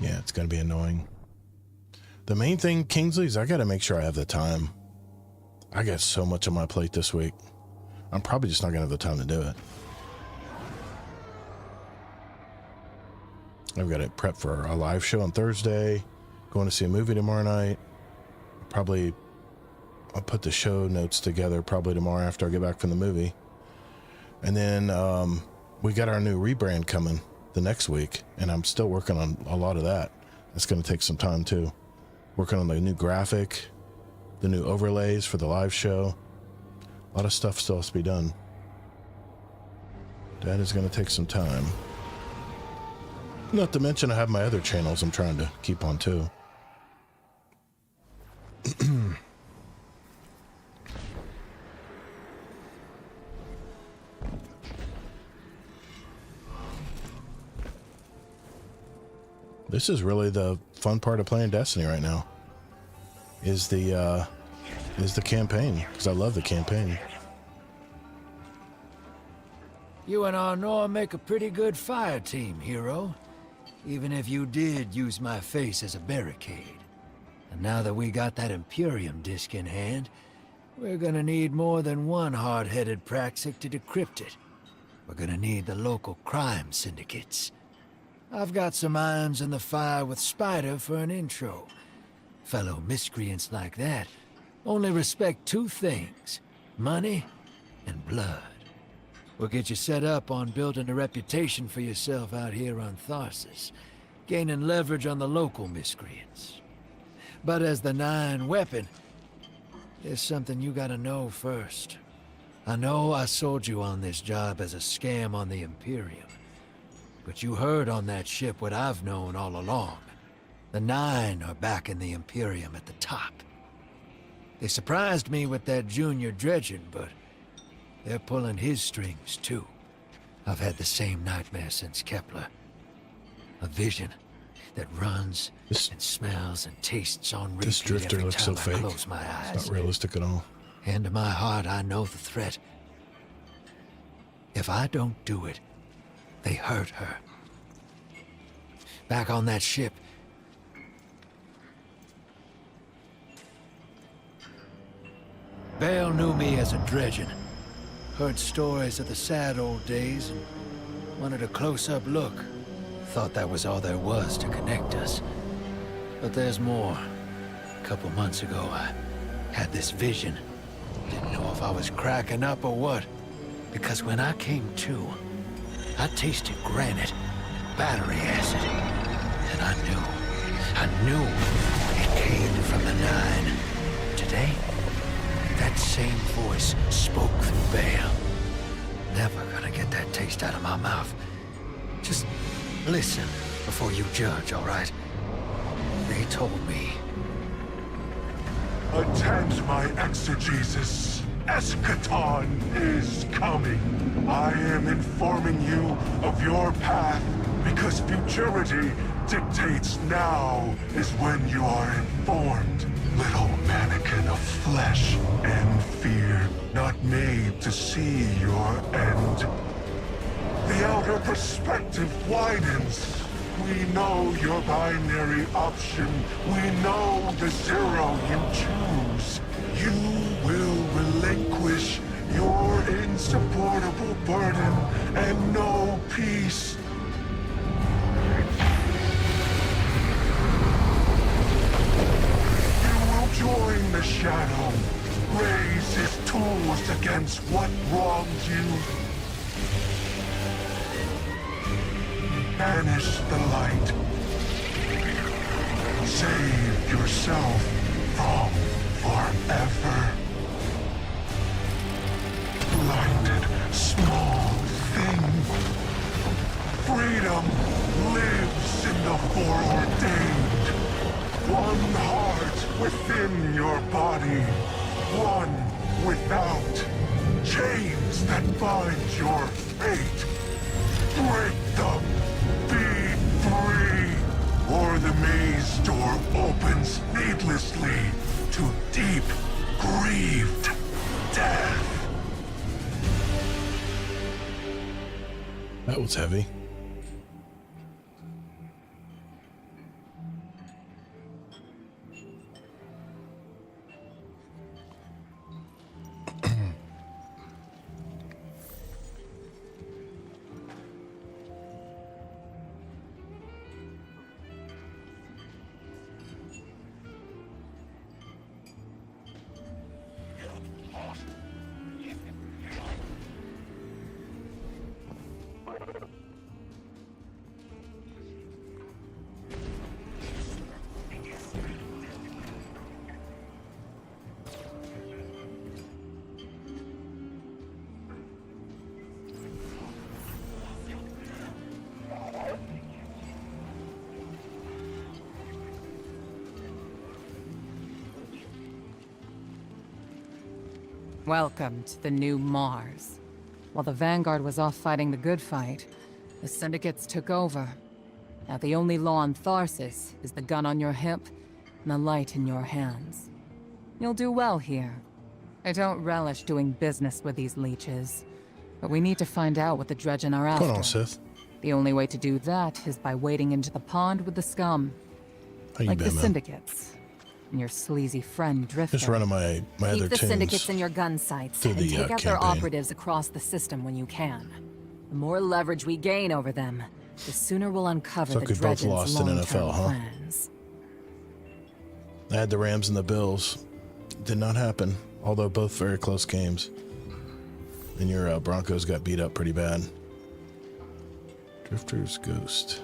Yeah, it's going to be annoying. The main thing, Kingsley, is I got to make sure I have the time. I got so much on my plate this week. I'm probably just not going to have the time to do it. I've got to prep for a live show on Thursday, going to see a movie tomorrow night. Probably I'll put the show notes together probably tomorrow after I get back from the movie. And then we got our new rebrand coming the next week, and I'm still working on a lot of that. It's going to take some time too. Working on the new graphic, the new overlays for the live show. A lot of stuff still has to be done. That is going to take some time. Not to mention I have my other channels I'm trying to keep on too. This is really the fun part of playing Destiny right now. Is the campaign, because I love the campaign. You and Arnor make a pretty good fire team, hero. Even if you did use my face as a barricade. And now that we got that Imperium disk in hand, we're gonna need more than one hard-headed Praxic to decrypt it. We're gonna need the local crime syndicates. I've got some irons in the fire with Spider for an intro. Fellow miscreants like that only respect two things: money and blood. We'll get you set up on building a reputation for yourself out here on Tharsis, gaining leverage on the local miscreants. But as the 9 weapon, there's something you gotta know first. I know I sold you on this job as a scam on the Imperium, but you heard on that ship what I've known all along. The 9 are back in the Imperium at the top. They surprised me with that junior dredging, but they're pulling his strings too. I've had the same nightmare since Kepler. A vision that runs and smells and tastes on repeat. This drifter every looks time so I fake. close my eyes. It's not realistic at all. And in my heart, I know the threat. If I don't do it, they hurt her. Back on that ship, Bale knew me as a dredgen. Heard stories of the sad old days and wanted a close-up look. Thought that was all there was to connect us. But there's more. A couple months ago, I had this vision. Didn't know if I was cracking up or what. Because when I came to, I tasted granite, battery acid. And I knew it came from the 9. Today, that same voice spoke through Bale. Never gonna get that taste out of my mouth. Just listen before you judge, all right? They told me. Attend my exegesis, eschaton is coming. I am informing you of your path because futurity dictates now is when you are informed. Little mannequin of flesh and fear, not made to see your end. The outer perspective widens. We know your binary option. We know the zero you choose. You will relinquish your insupportable burden and know peace. You will join the shadow, raise his tools against what wronged you. Banish the light. Save yourself from forever. Blinded, small thing. Freedom lives in the foreordained. One heart within your body. One without. Chains that bind your fate. Break them. Be free, or the maze door opens needlessly to deep, grieved death. That was heavy. Welcome to the new Mars. While the Vanguard was off fighting the good fight, the Syndicates took over. Now the only law on Tharsis is the gun on your hip and the light in your hands. You'll do well here. I don't relish doing business with these leeches, but we need to find out what the Dredgen are after. Hold on, Sith. The only way to do that is by wading into the pond with the scum. How you Like been, the man? Syndicates. And your sleazy friend Drifter. Just running my other Keep the tunes. Syndicates in your gun sights through and the, take out their campaign. operatives across the system when you can. The more leverage we gain over them, the sooner we'll uncover So the we both Dredgen's lost in long-term NFL, huh? plans. I had the Rams and the Bills. Did not happen, although both very close games. And your Broncos got beat up pretty bad. Drifter's Ghost.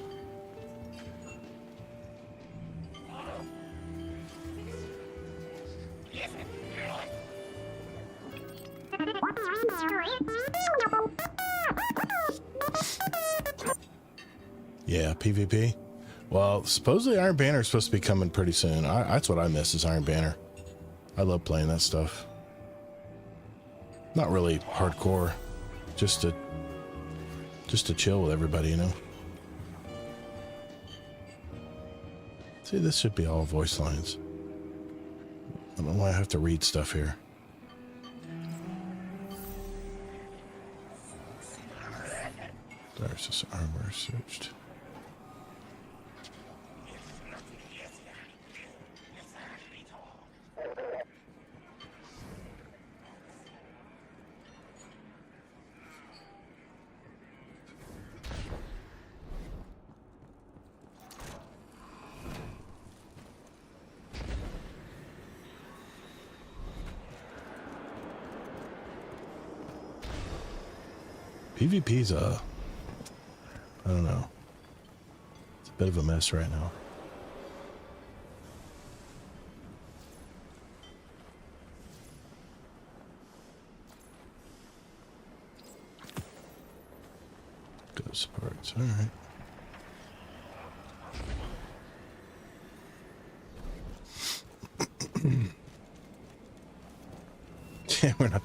Yeah, PvP. Well, supposedly Iron Banner is supposed to be coming pretty soon. That's what I miss is Iron Banner. I love playing that stuff. Not really hardcore, just to chill with everybody, you know. See, this should be all voice lines. I don't know why I have to read stuff here. There's this armor searched. PvP's I don't know. It's a bit of a mess right now. Ghost parts, alright. Yeah, we're not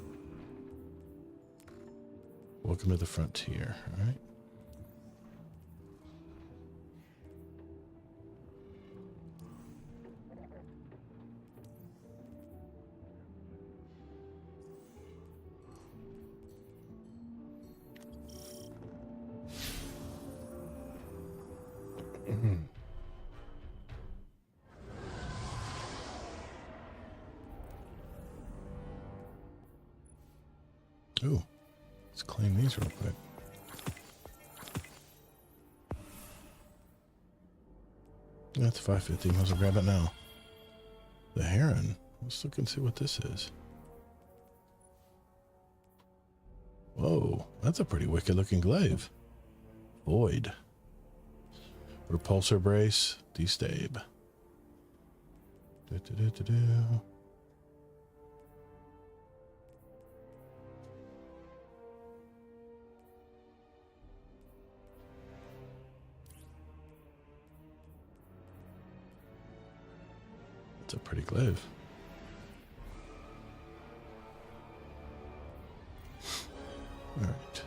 Welcome to the frontier. All right. Ooh, let's claim these real quick. That's 550. Might as well grab it now. The heron. Let's look and see what this is. Whoa, that's a pretty wicked looking glaive. Void. Repulsor brace. Destabe. It's a pretty glaive. All right.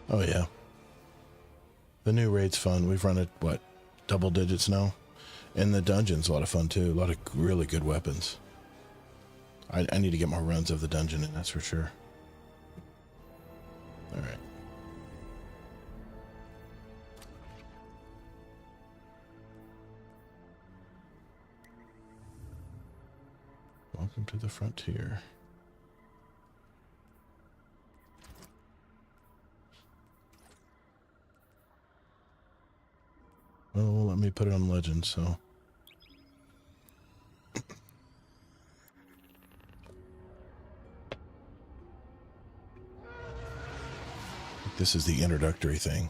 Oh yeah. The new raid's fun. We've run it, what, double digits now? And the dungeon's a lot of fun too. A lot of really good weapons. I need to get more runs of the dungeon in, that's for sure. All right. Welcome to the frontier. Well, let me put it on legend, so. This is the introductory thing.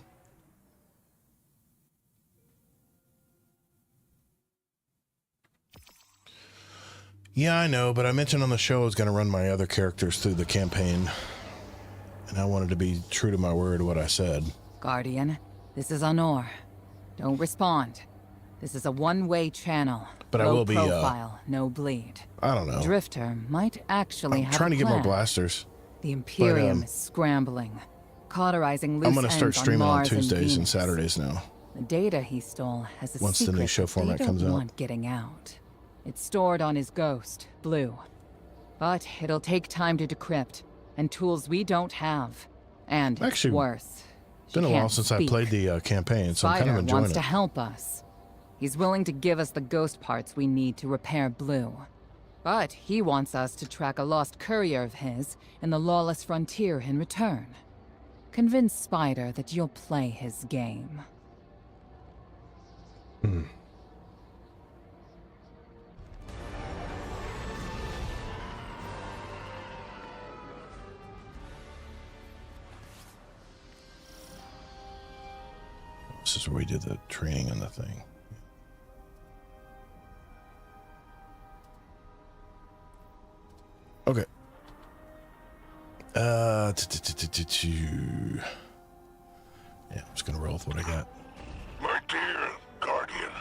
Yeah, I know, but I mentioned on the show I was going to run my other characters through the campaign. And I wanted to be true to my word, what I said. Guardian, this is Honor. Don't respond. This is a one-way channel. But Low I will be, profile, no bleed. I don't know. Drifter might actually have trying to a get more plan. blasters. The Imperium is scrambling, cauterizing loose I'm going to start ends streaming on Mars Tuesdays and Venus. Saturdays now. The data he stole has a Once the secret new show that format they comes don't out. want getting out. It's stored on his ghost, Blue. But it'll take time to decrypt, and tools we don't have. And it's Actually, worse. It's been a while since I played the campaign, so I'm kind of Spider enjoying wants to it. help us. He's willing to give us the ghost parts we need to repair Blue. But he wants us to track a lost courier of his in the lawless frontier in return. Convince Spider that you'll play his game. This is where we did the training and the thing. Okay. Yeah, I'm just gonna roll with what I got. My dear Guardian,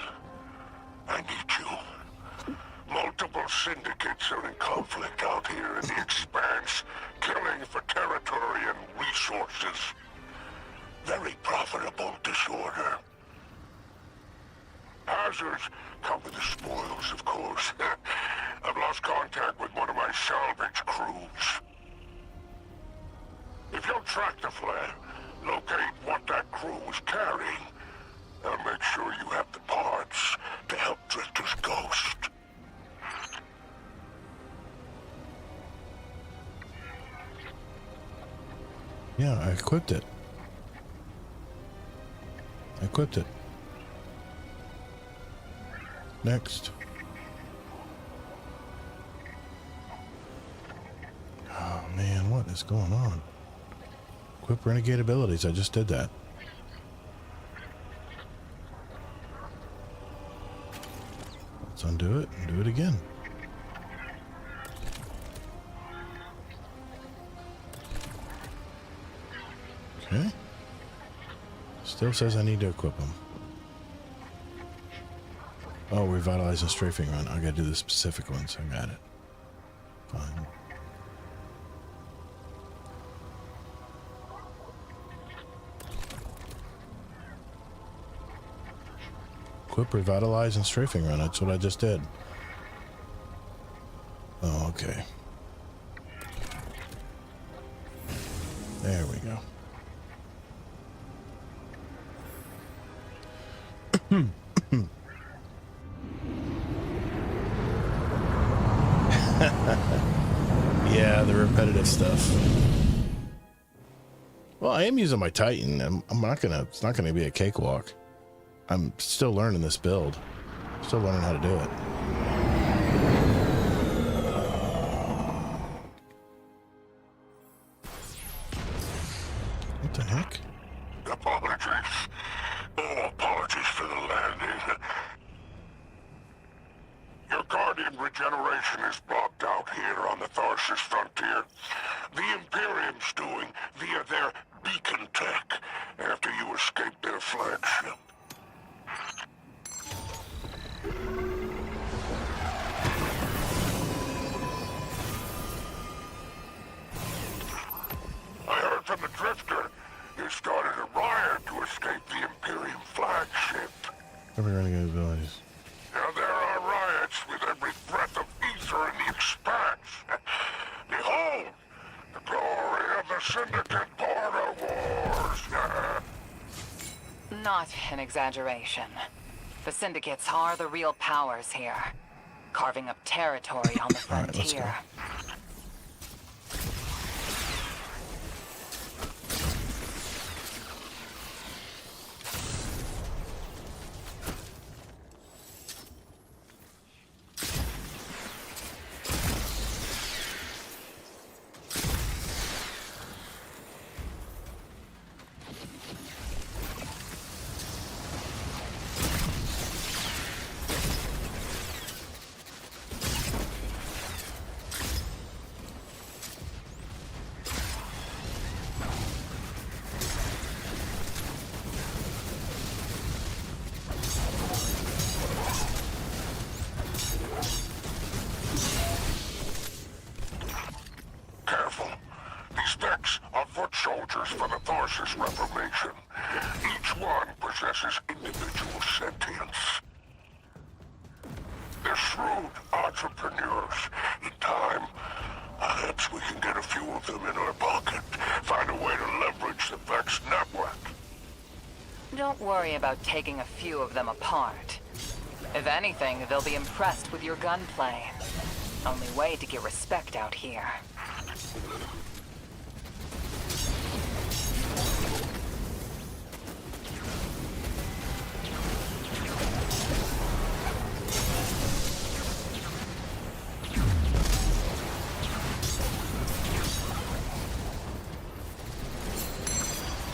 I need you. Multiple syndicates are in conflict out here in the Expanse, killing for territory and resources. Very profitable disorder. Hazards come with the spoils, of course. I've lost contact with one of my salvage crews. If you'll track the flare, locate what that crew was carrying, I'll make sure you have the parts to help Drifter's ghost. Yeah, I equipped it. Next. Oh man, what is going on? Equip renegade abilities. I just did that. Let's undo it and do it again. Okay. Still says I need to equip them. Oh, revitalize and strafing run. I gotta do the specific ones. I got it. Fine. Equip, revitalize, and strafing run. That's what I just did. Oh, okay. There we go. Yeah, the repetitive stuff. Well, I am using my Titan. I'm not gonna. It's not gonna be a cakewalk. I'm still learning this build. Still learning how to do it. What the heck? Apologies. Oh, apologies for the landing. Your Guardian regeneration is blocked out here on the Tharsis frontier. The Imperium's doing via their beacon tech after you escaped their flagship. I heard from the Drifter you started a riot to escape the Imperium flagship. Every Renegade abilities. Now there are riots with every breath of ether in the expanse. Behold, the glory of the Syndicate border wars. Not an exaggeration. The Syndicates are the real powers here, carving up territory on the Alright, let's go. frontier. Careful. These mechs are foot soldiers for the Tharsis Reformation. Each one possesses individual sentience. They're shrewd entrepreneurs. In time, perhaps we can get a few of them in our pocket. Find a way to leverage the Vex network. Don't worry about taking a few of them apart. If anything, they'll be impressed with your gunplay. Only way to get respect out here.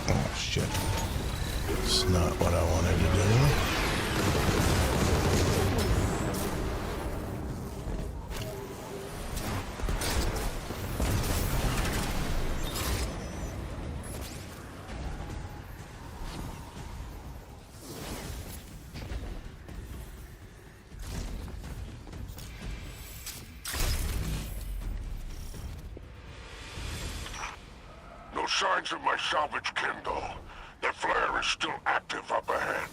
Oh shit. It's not what I wanted to do. No signs of my salvage kin, though. Their flare is still active up ahead.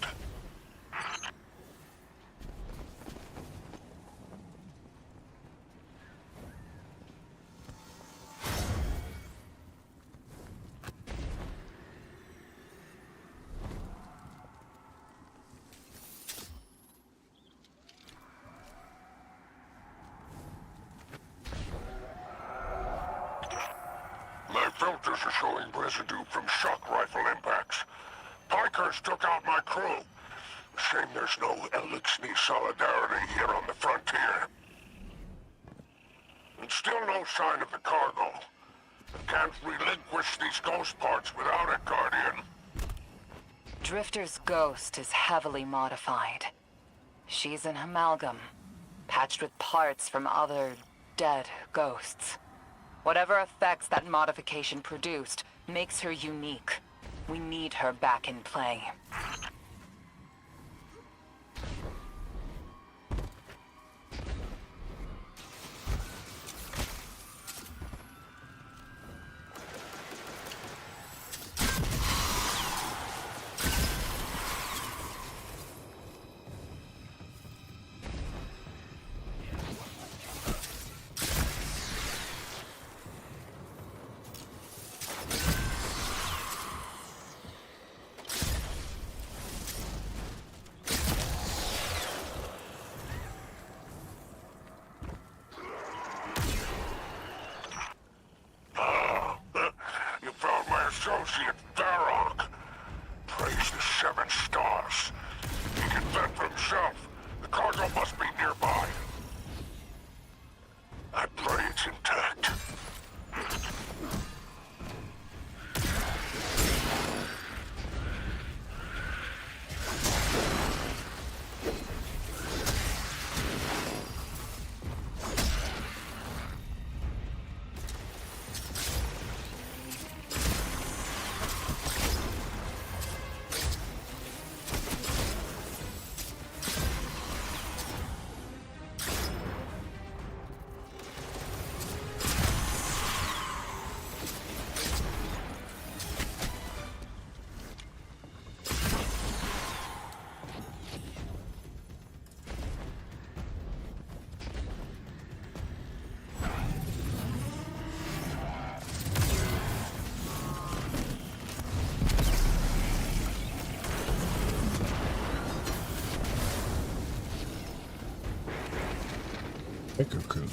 My filters are showing residue from shock rifle impacts. Pikers took out my crew. Shame there's no Elixni solidarity here on the frontier. And still no sign of the cargo. Can't relinquish these ghost parts without it, Guardian. Drifter's ghost is heavily modified. She's an amalgam, patched with parts from other dead ghosts. Whatever effects that modification produced makes her unique. We need her back in play. Picker crew.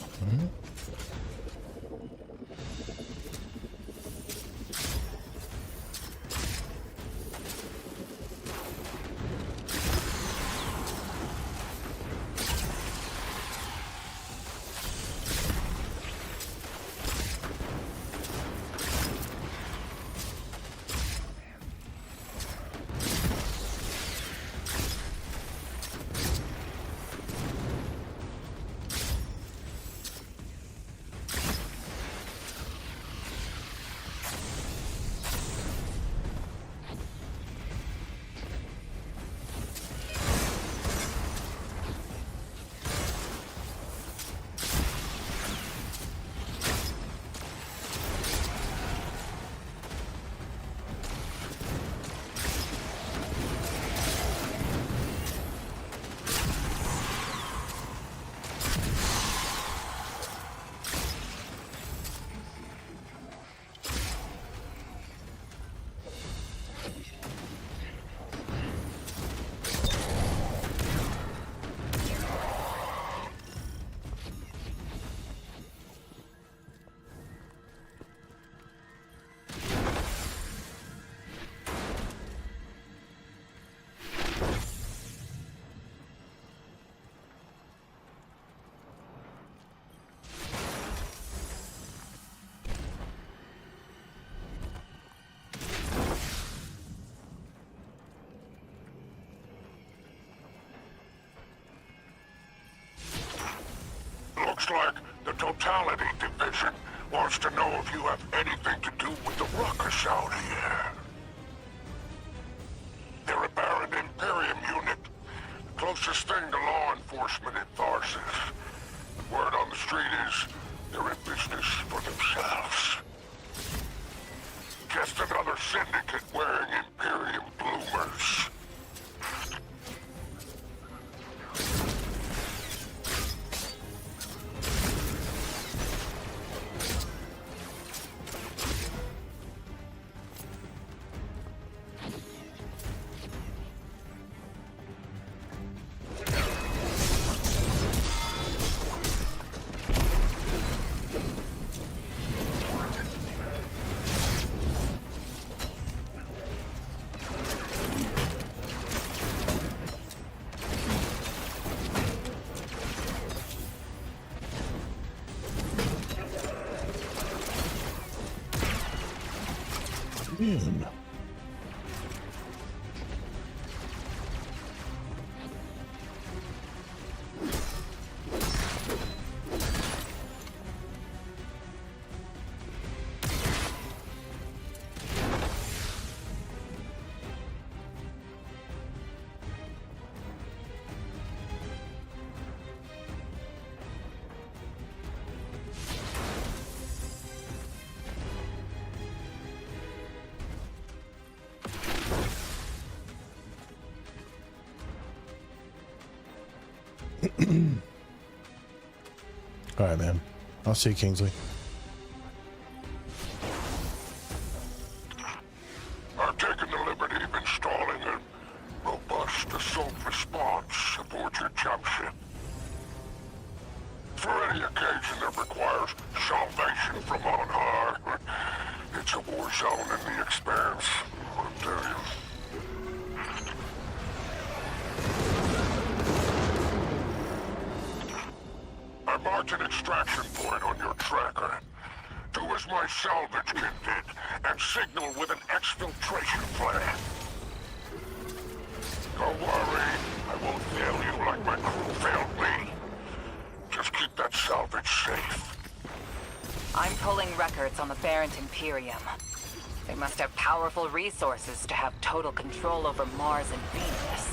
Looks like the Totality Division wants to know if you have anything to do with the ruckus out here. They're a Baron Imperium unit. Closest thing to law enforcement in Tharsis. Word on the street is they're in business for themselves. Just another syndicate wearing Imperium bloomers. Man. All right, man. I'll see you, Kingsley. I've taken the liberty of installing a robust assault response aboard your jump ship. For any occasion that requires salvation from on high, it's a war zone in the expanse, I'll tell you. I marked an extraction point on your tracker. Do as my salvage kit did, and signal with an exfiltration plan. Don't worry, I won't fail you like my crew failed me. Just keep that salvage safe. I'm pulling records on the Baron Imperium. They must have powerful resources to have total control over Mars and Venus.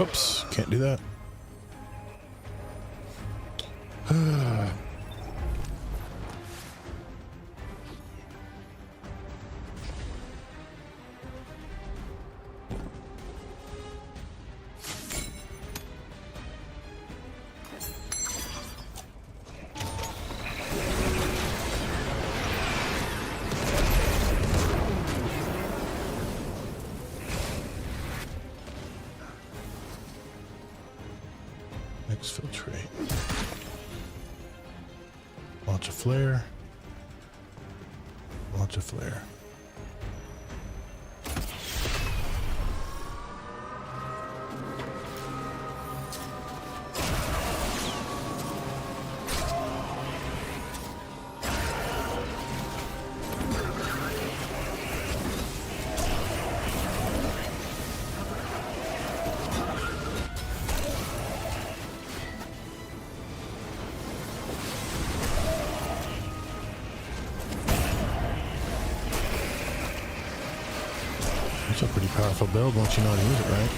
Oops, can't do that. Exfiltrate. Launch a flare. Launch a flare. It's a pretty powerful build once you know how to use it, right?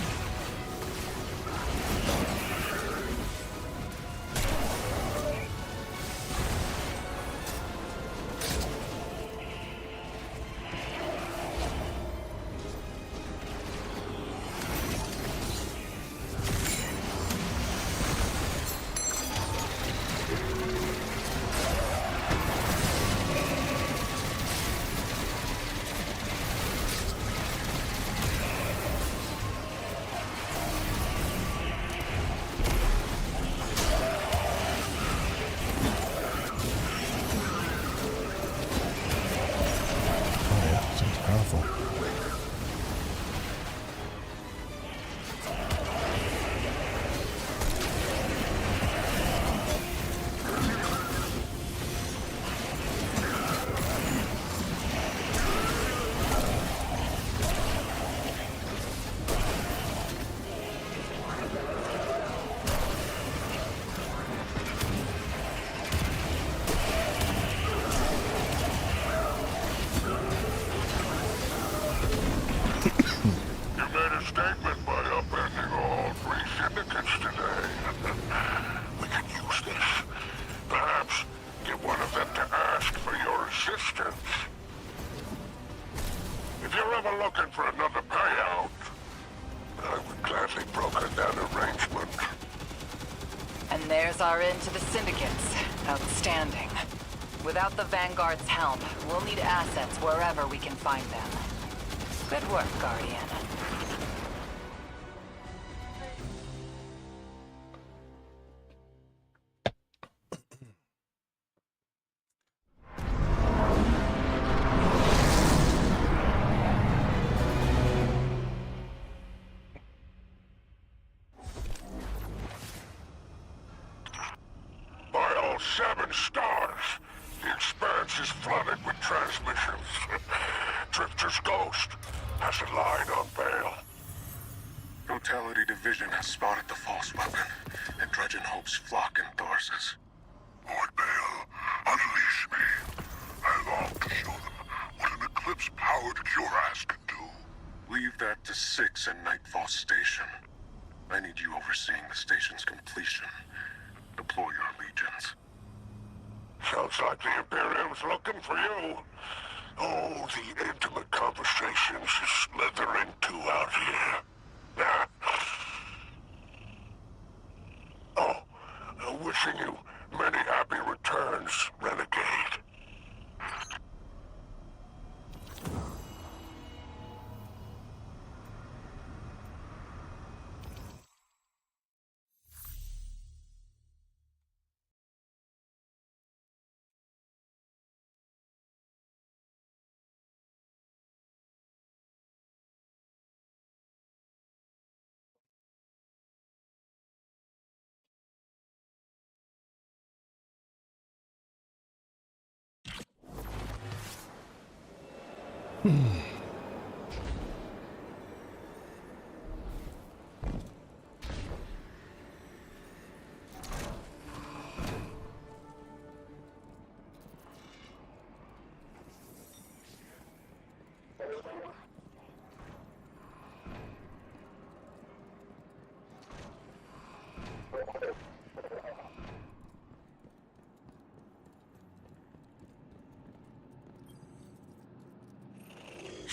Statement by upending all 3 syndicates today. We can use this. Perhaps get one of them to ask for your assistance. If you're ever looking for another payout, I would gladly broker that arrangement. And there's our end to the syndicates. Outstanding. Without the Vanguard's help, we'll need assets wherever we can find them. Good work, Guardian. By all 7 stars, the Expanse is flooded with transmissions. Drifter's ghost has a line on bail. Totality Division has spotted the false weapon, and Dredgen hopes flock in Thorses. Lord Bale, unleash me. I long to show them what an Eclipse-powered cuirass can do. Leave that to 6 and Nightfall Station. I need you overseeing the station's completion. Deploy your legions. Sounds like the Imperium's looking for you. Oh, the intimate conversations is slithering to out here. Oh, wishing you many happy returns, Renegade.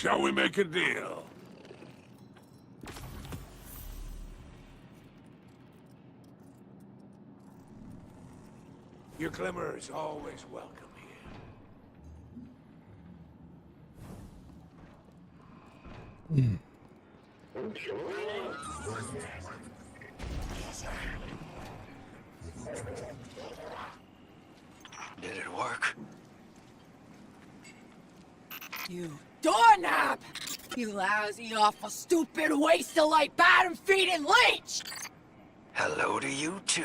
Shall we make a deal? Your glimmer is always welcome here. Did it work? You doorknob! You lousy, awful, stupid, waste of light, bottom-feeding leech! Hello to you, too.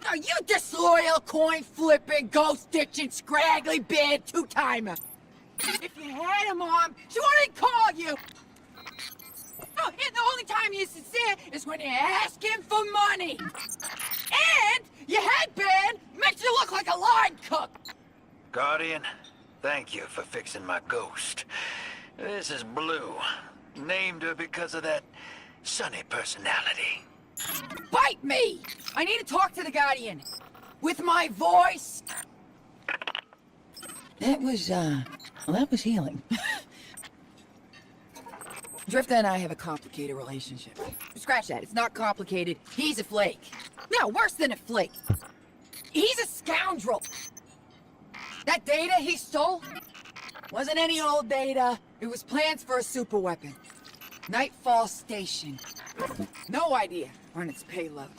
Are you disloyal, coin-flipping, ghost-ditching, scraggly-beard two-timer? If you had a mom, she wouldn't call you! Oh, and the only time you're sincere is when you're asking for money! And your headband makes you look like a line cook! Guardian, thank you for fixing my ghost. This is Blue. Named her because of that sunny personality. Bite me! I need to talk to the Guardian. With my voice. That was healing. Drifter and I have a complicated relationship. Scratch that, it's not complicated. He's a flake. No, worse than a flake. He's a scoundrel. That data he stole wasn't any old data. It was plans for a superweapon. Nightfall Station. No idea on its payload.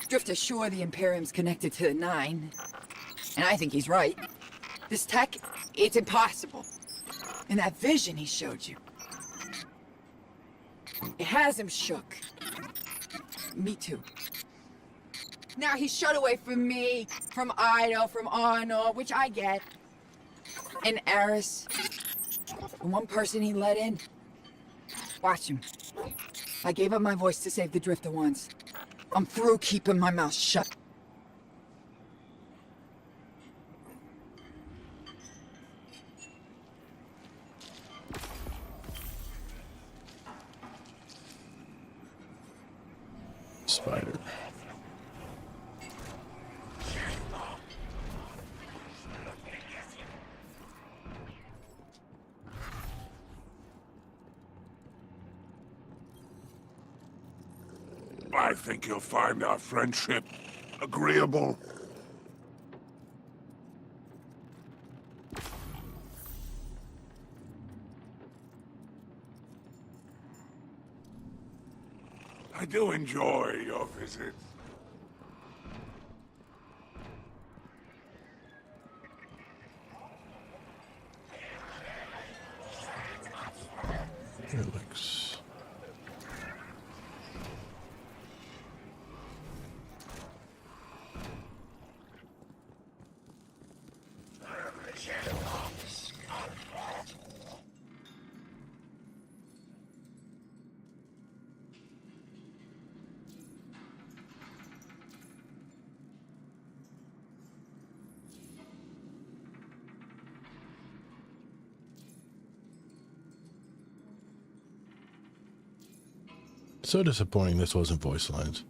Drifter's sure the Imperium's connected to the Nine. And I think he's right. This tech, it's impossible. And that vision he showed you, it has him shook. Me too. Now he's shut away from me, from Ido, from Arnor, which I get. And Eris. The one person he let in. Watch him. I gave up my voice to save the Drifter once. I'm through keeping my mouth shut. Spider. I think you'll find our friendship agreeable. I do enjoy your visits. Helix. So disappointing this wasn't voice lines.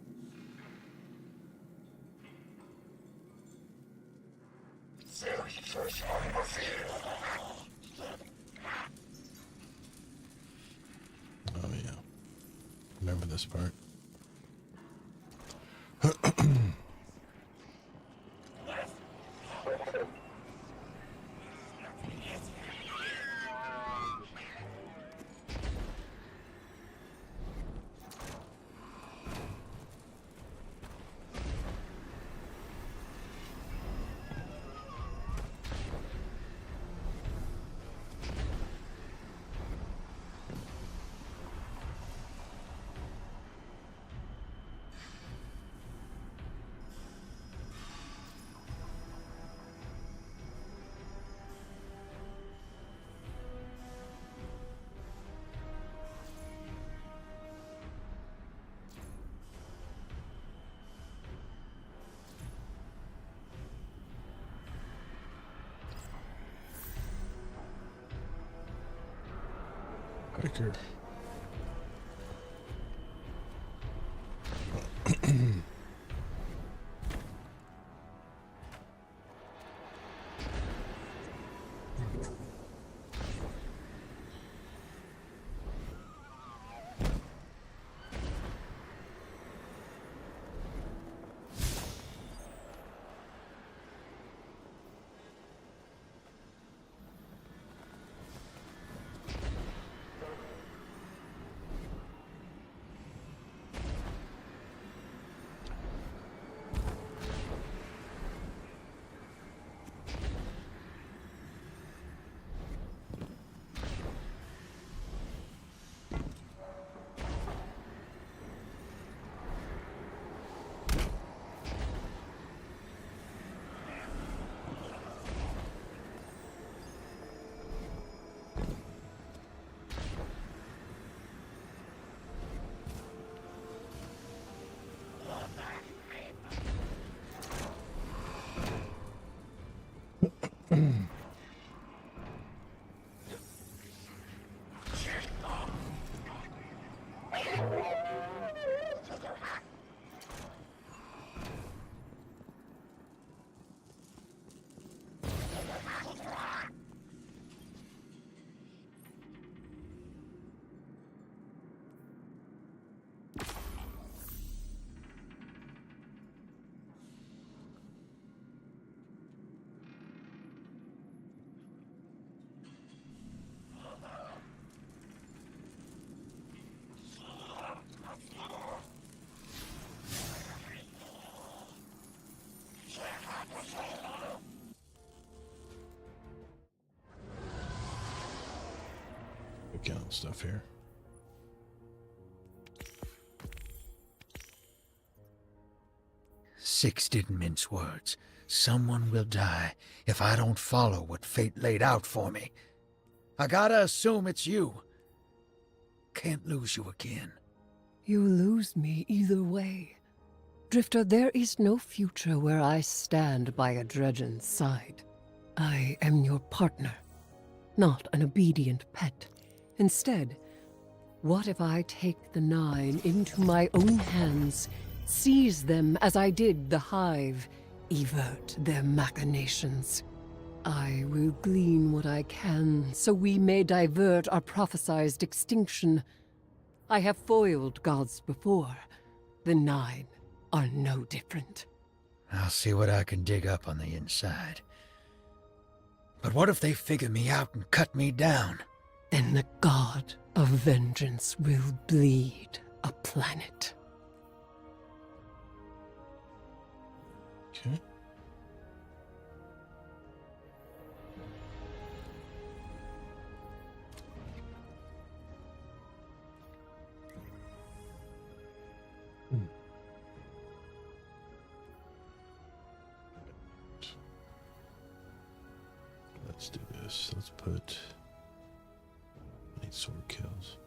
Oh yeah. Remember this part. Hiker. Account stuff here. Six didn't mince words. Someone will die if I don't follow what fate laid out for me. I gotta assume it's you. Can't lose you again. You lose me either way. Drifter, there is no future where I stand by a Dredgen's side. I am your partner, not an obedient pet. Instead, what if I take the Nine into my own hands, seize them as I did the Hive, evert their machinations? I will glean what I can, so we may divert our prophesized extinction. I have foiled gods before. The Nine are no different. I'll see what I can dig up on the inside. But what if they figure me out and cut me down? Then the god of vengeance will bleed a planet. Okay. Let's do this. Let's put... I need sword kills.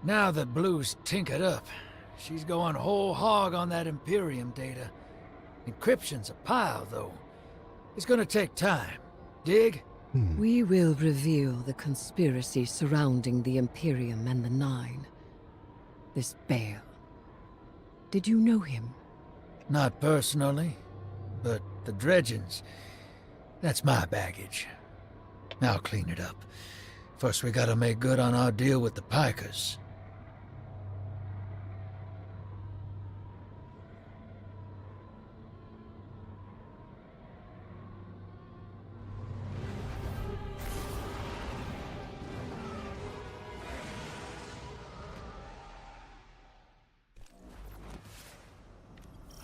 Now that Blue's tinkered up, she's going whole hog on that Imperium data. Encryption's a pile, though. It's gonna take time. Dig? We will reveal the conspiracy surrounding the Imperium and the Nine. This Bale. Did you know him? Not personally, but the Dredgens, that's my baggage. I'll clean it up. First we gotta make good on our deal with the Pikers.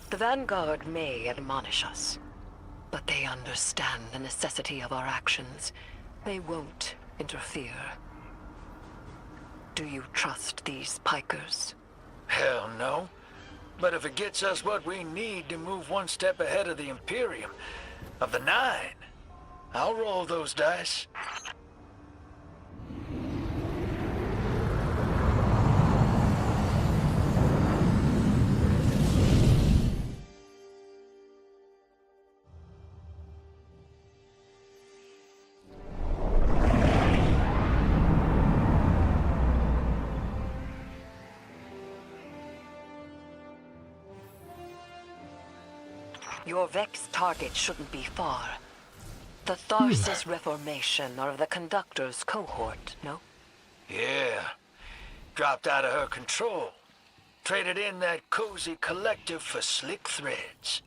The Vanguard may admonish us, but they understand the necessity of our actions. They won't interfere. Do you trust these Pikers? Hell no. But if it gets us what we need to move one step ahead of the Imperium, of the Nine, I'll roll those dice. Your Vex target shouldn't be far. The Tharsis Reformation are the Conductor's cohort, no? Yeah. Dropped out of her control. Traded in that cozy collective for slick threads.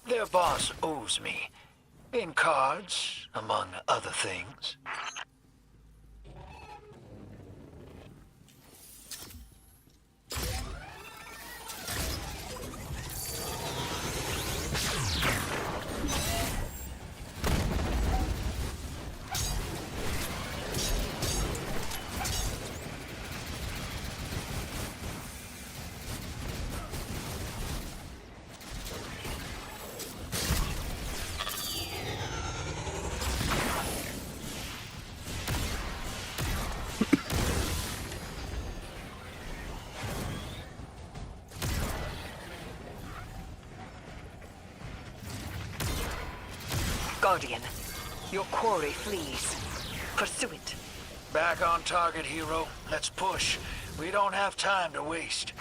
Their boss owes me. In cards, among other things. Guardian, your quarry flees. Pursue it. Back on target, hero. Let's push. We don't have time to waste.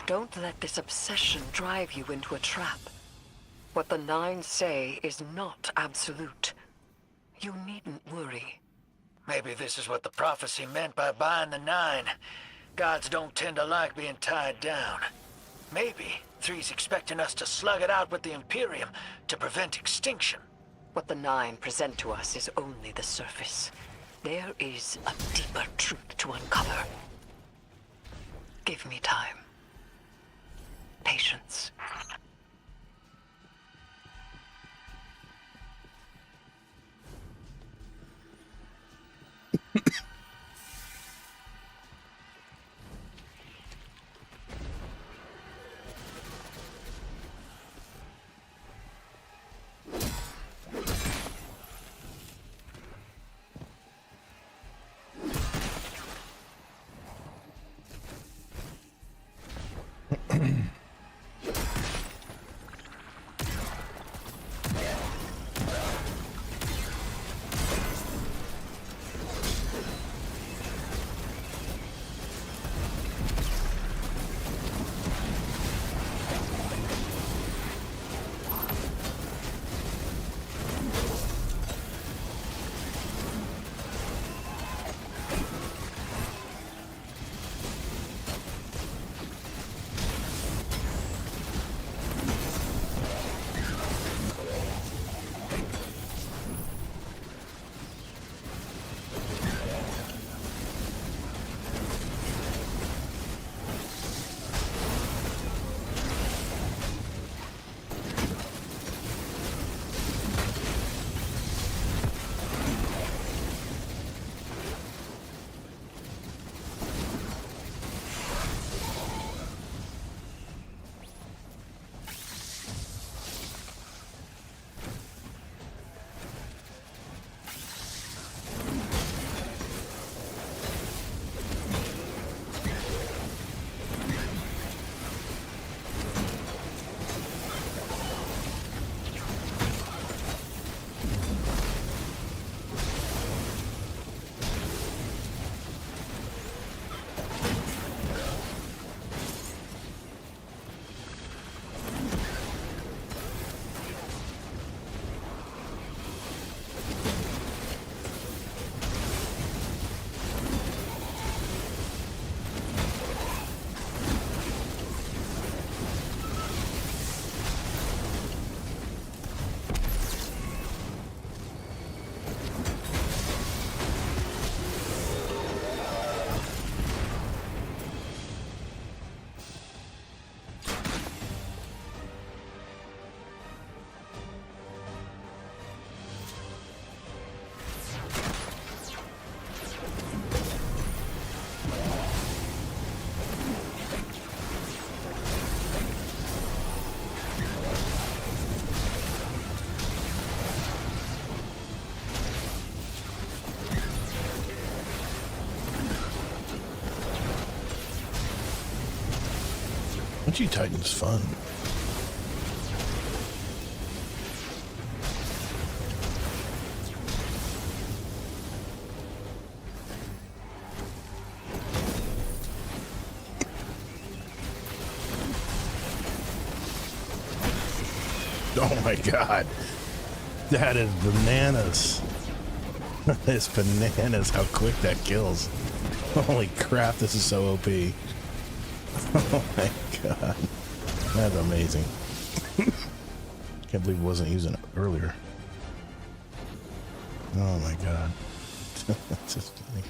Don't let this obsession drive you into a trap. What the Nine say is not absolute. You needn't worry. Maybe this is what the prophecy meant by buying the Nine. Gods don't tend to like being tied down. Maybe Three's expecting us to slug it out with the Imperium to prevent extinction. What the Nine present to us is only the surface. There is a deeper truth to uncover. Give me time. patience. Aren't you Titan's fun? Oh my god. That is bananas. It's bananas how quick that kills. Holy crap, this is so OP. Oh my god. That's amazing. Can't believe it wasn't using it earlier. Oh my god. That's just funny.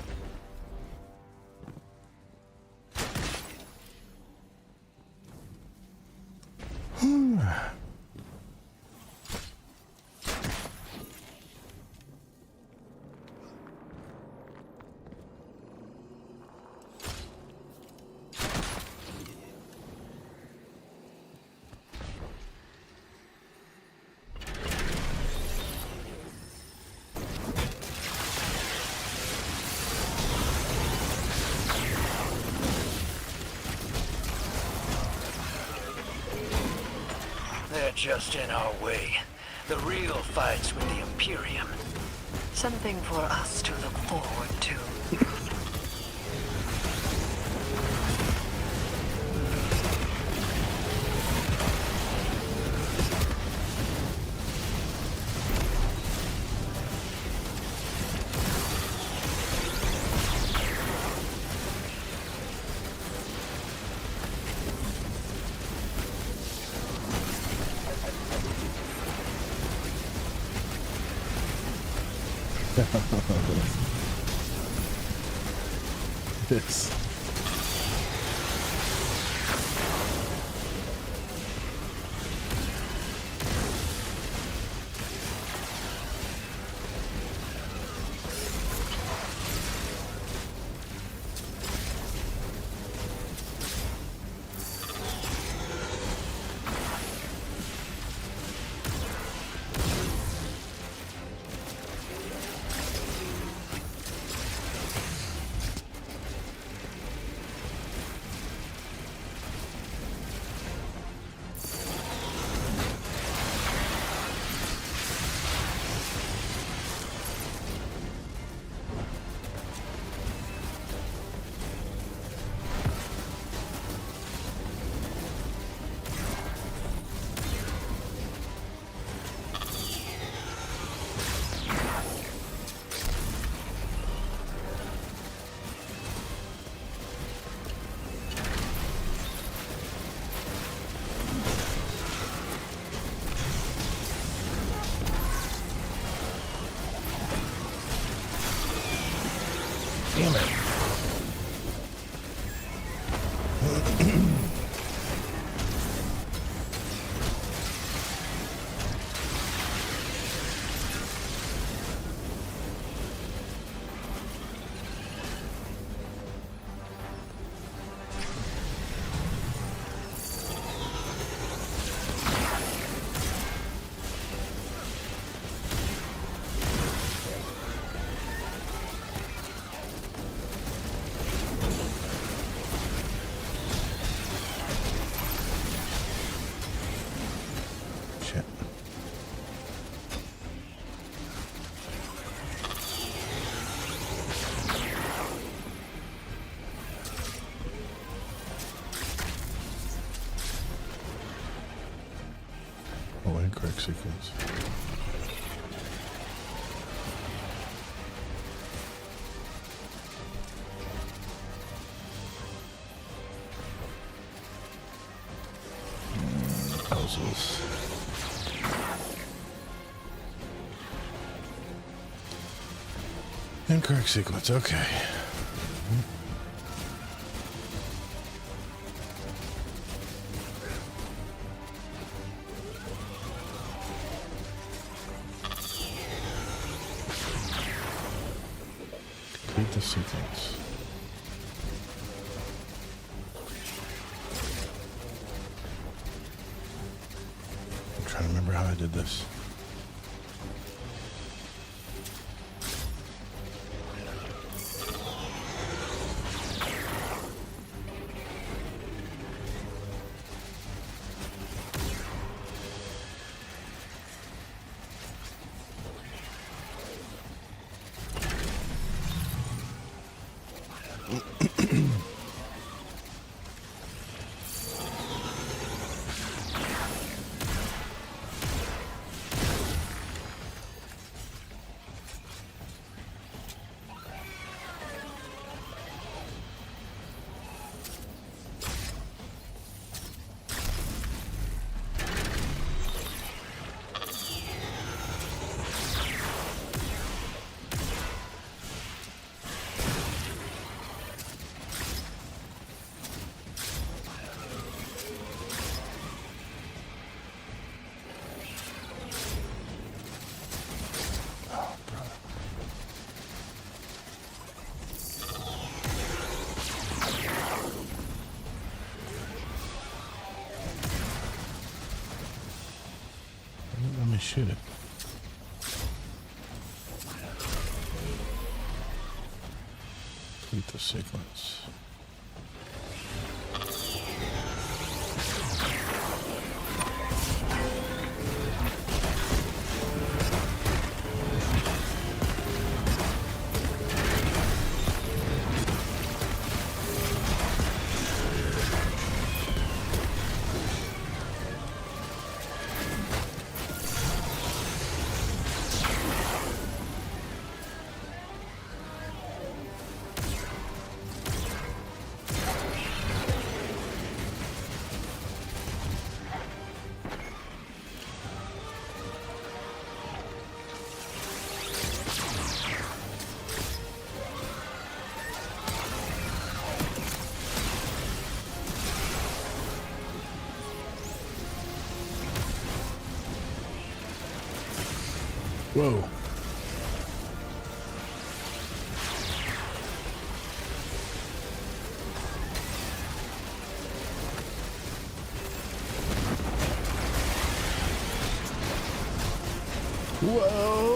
They're just in our way. The real fight's with the Imperium. Something for us to look forward to. This. Incorrect sequence. Puzzles. Incorrect sequence, okay. Complete the sequence. I'm trying to remember how I did this. Let me shoot it. Complete the sequence. Whoa. Whoa.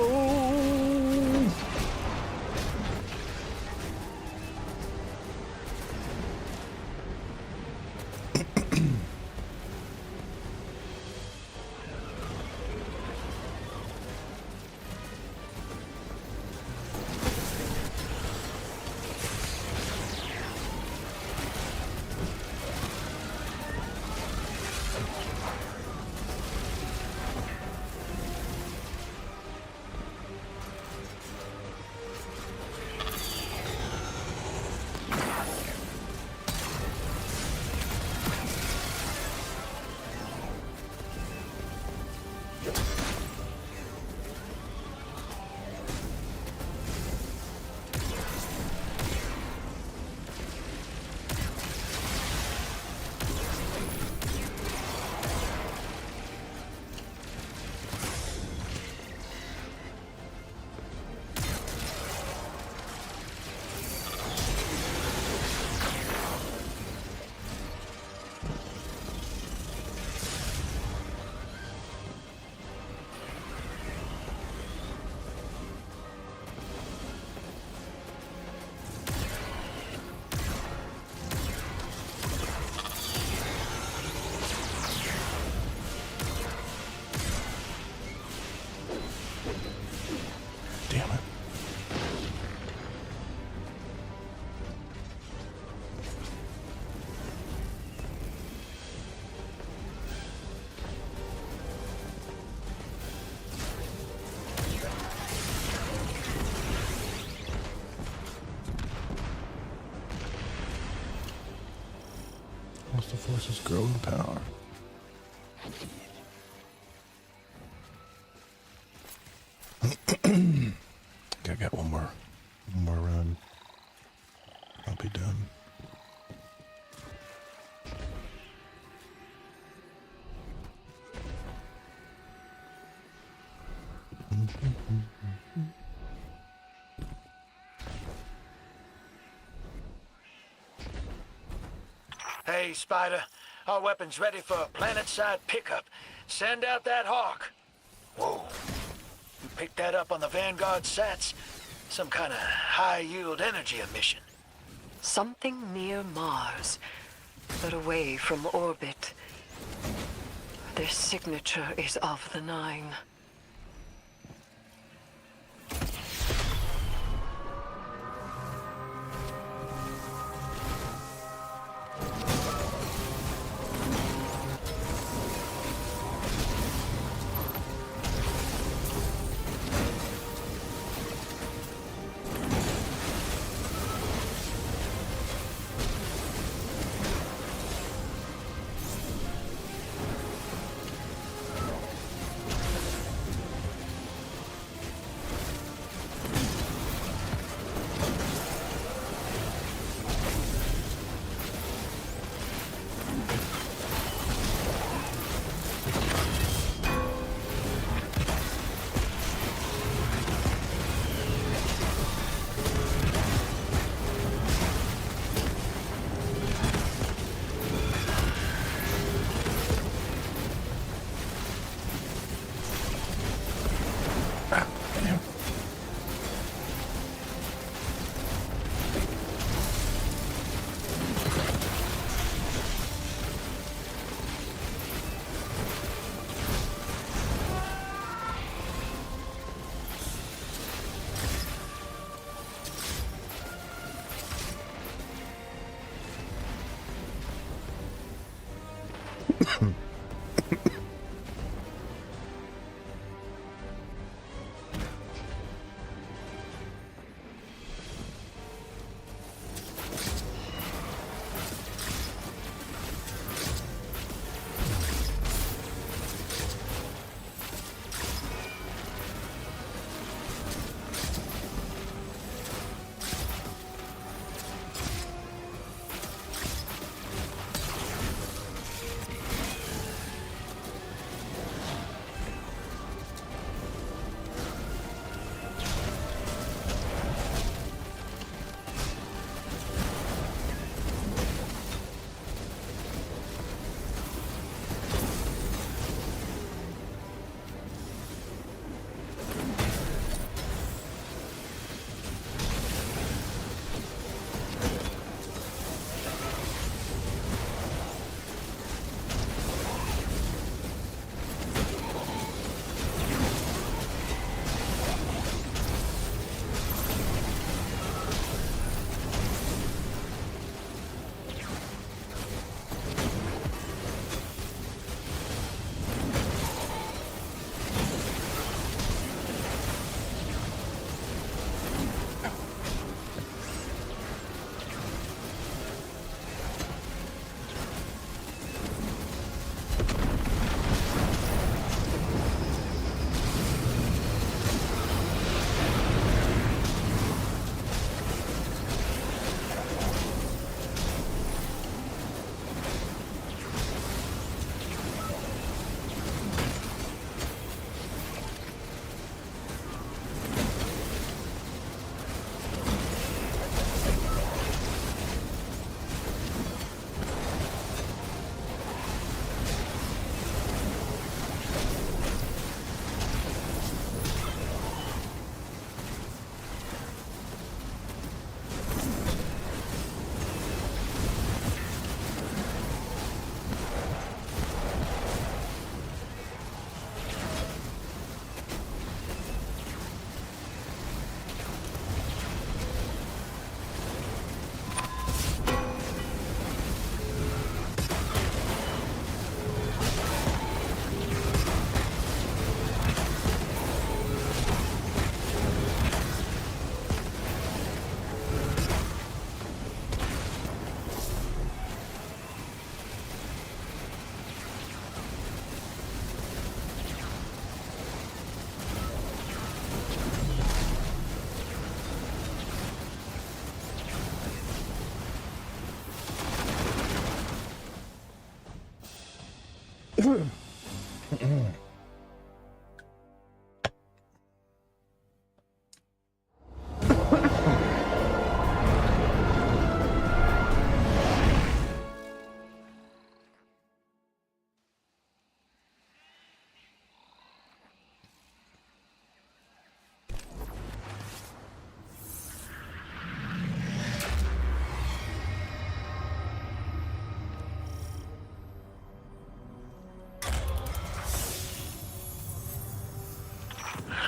forces grow in power. I got one more run. I'll be done. Hey, Spider. Our weapon's ready for a planet-side pickup. Send out that hawk. Whoa. You picked that up on the Vanguard sats? Some kind of high-yield energy emission. Something near Mars, but away from orbit. Their signature is of the Nine.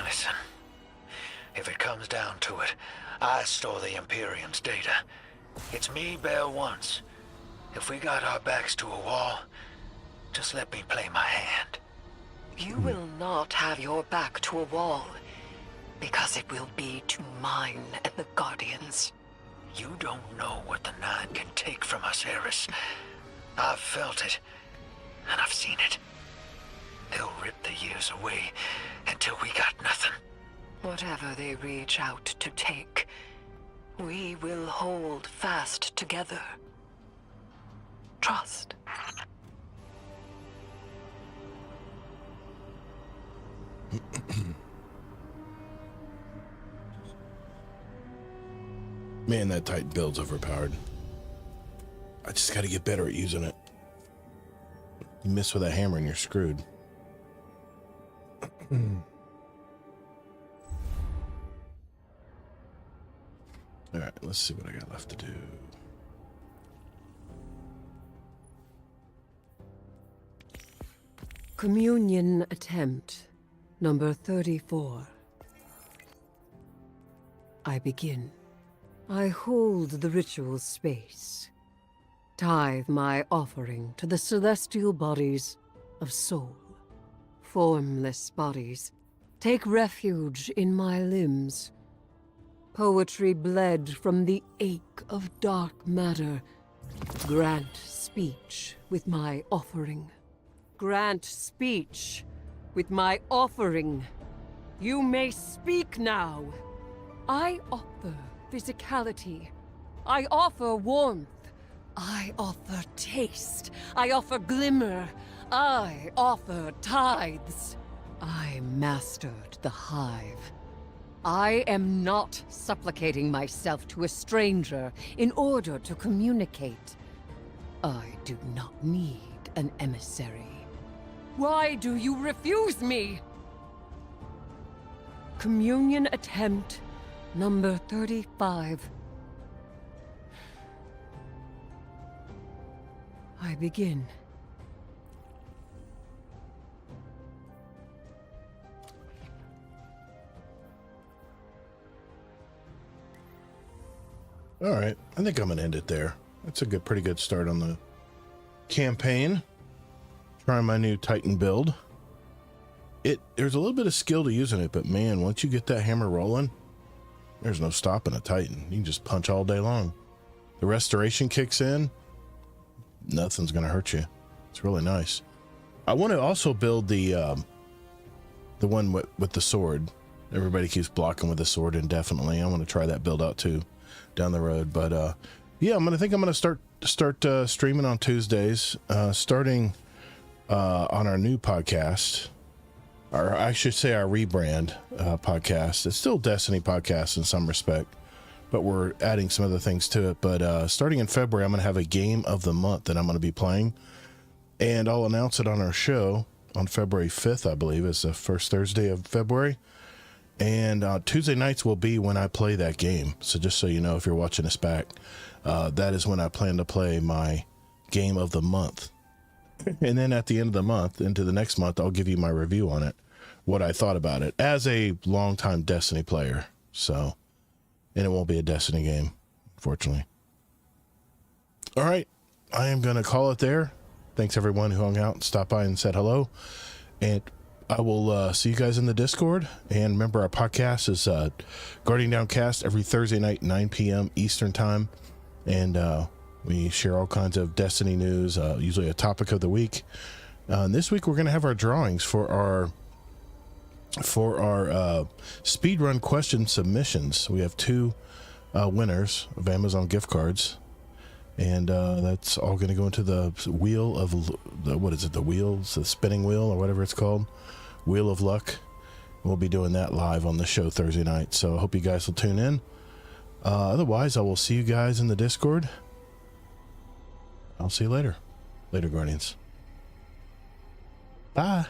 Listen, if it comes down to it, I store the Imperium's data. It's me bail once. If we got our backs to a wall, just let me play my hand. You will not have your back to a wall, because it will be to mine and the Guardians. You don't know what the Nine can take from us, Eris. I've felt it, and I've seen it. They'll rip the years away until we got nothing. Whatever they reach out to take, we will hold fast together. Trust. Man, that Titan build's overpowered. I just gotta get better at using it. You miss with a hammer and you're screwed. Alright, let's see what I got left to do. Communion attempt number 34. I begin. I hold the ritual space. Tithe my offering to the celestial bodies of soul. Formless bodies, take refuge in my limbs. Poetry bled from the ache of dark matter. Grant speech with my offering. Grant speech with my offering. You may speak now. I offer physicality. I offer warmth. I offer taste. I offer glimmer. I offer tithes. I mastered the hive. I am not supplicating myself to a stranger in order to communicate. I do not need an emissary. Why do you refuse me? Communion attempt number 35. I begin. All right, I think I'm gonna end it there. That's a pretty good start on the campaign. Trying my new Titan build. There's a little bit of skill to using it, but man, once you get that hammer rolling, there's no stopping a Titan. You can just punch all day long. The restoration kicks in, nothing's gonna hurt you. It's really nice. I want to also build the one with the sword. Everybody keeps blocking with the sword indefinitely. I want to try that build out too down the road. But yeah, I'm gonna start streaming on Tuesdays, starting on our new podcast, or I should say our rebrand podcast. It's still Destiny podcast in some respect, but we're adding some other things to it. But starting in February, I'm going to have a game of the month that I'm going to be playing, and I'll announce it on our show on February 5th, I believe. It's the first Thursday of February. And Tuesday nights will be when I play that game. So just so you know, if you're watching us back, that is when I plan to play my game of the month. And then at the end of the month, into the next month, I'll give you my review on it, what I thought about it as a longtime Destiny player. So, and it won't be a Destiny game, unfortunately. All right, I am going to call it there. Thanks everyone who hung out and stopped by and said hello. And I will see you guys in the Discord. And remember, our podcast is Guardian Downcast every Thursday night, 9 p.m. Eastern time. And we share all kinds of Destiny news, usually a topic of the week. And this week we're going to have our drawings for our speedrun question submissions. We have two winners of Amazon gift cards, And that's all going to go into the wheel of what is it? The spinning wheel or whatever it's called, Wheel of Luck. We'll be doing that live on the show Thursday night. So I hope you guys will tune in. Otherwise, I will see you guys in the Discord. I'll see you later. Later, Guardians. Bye.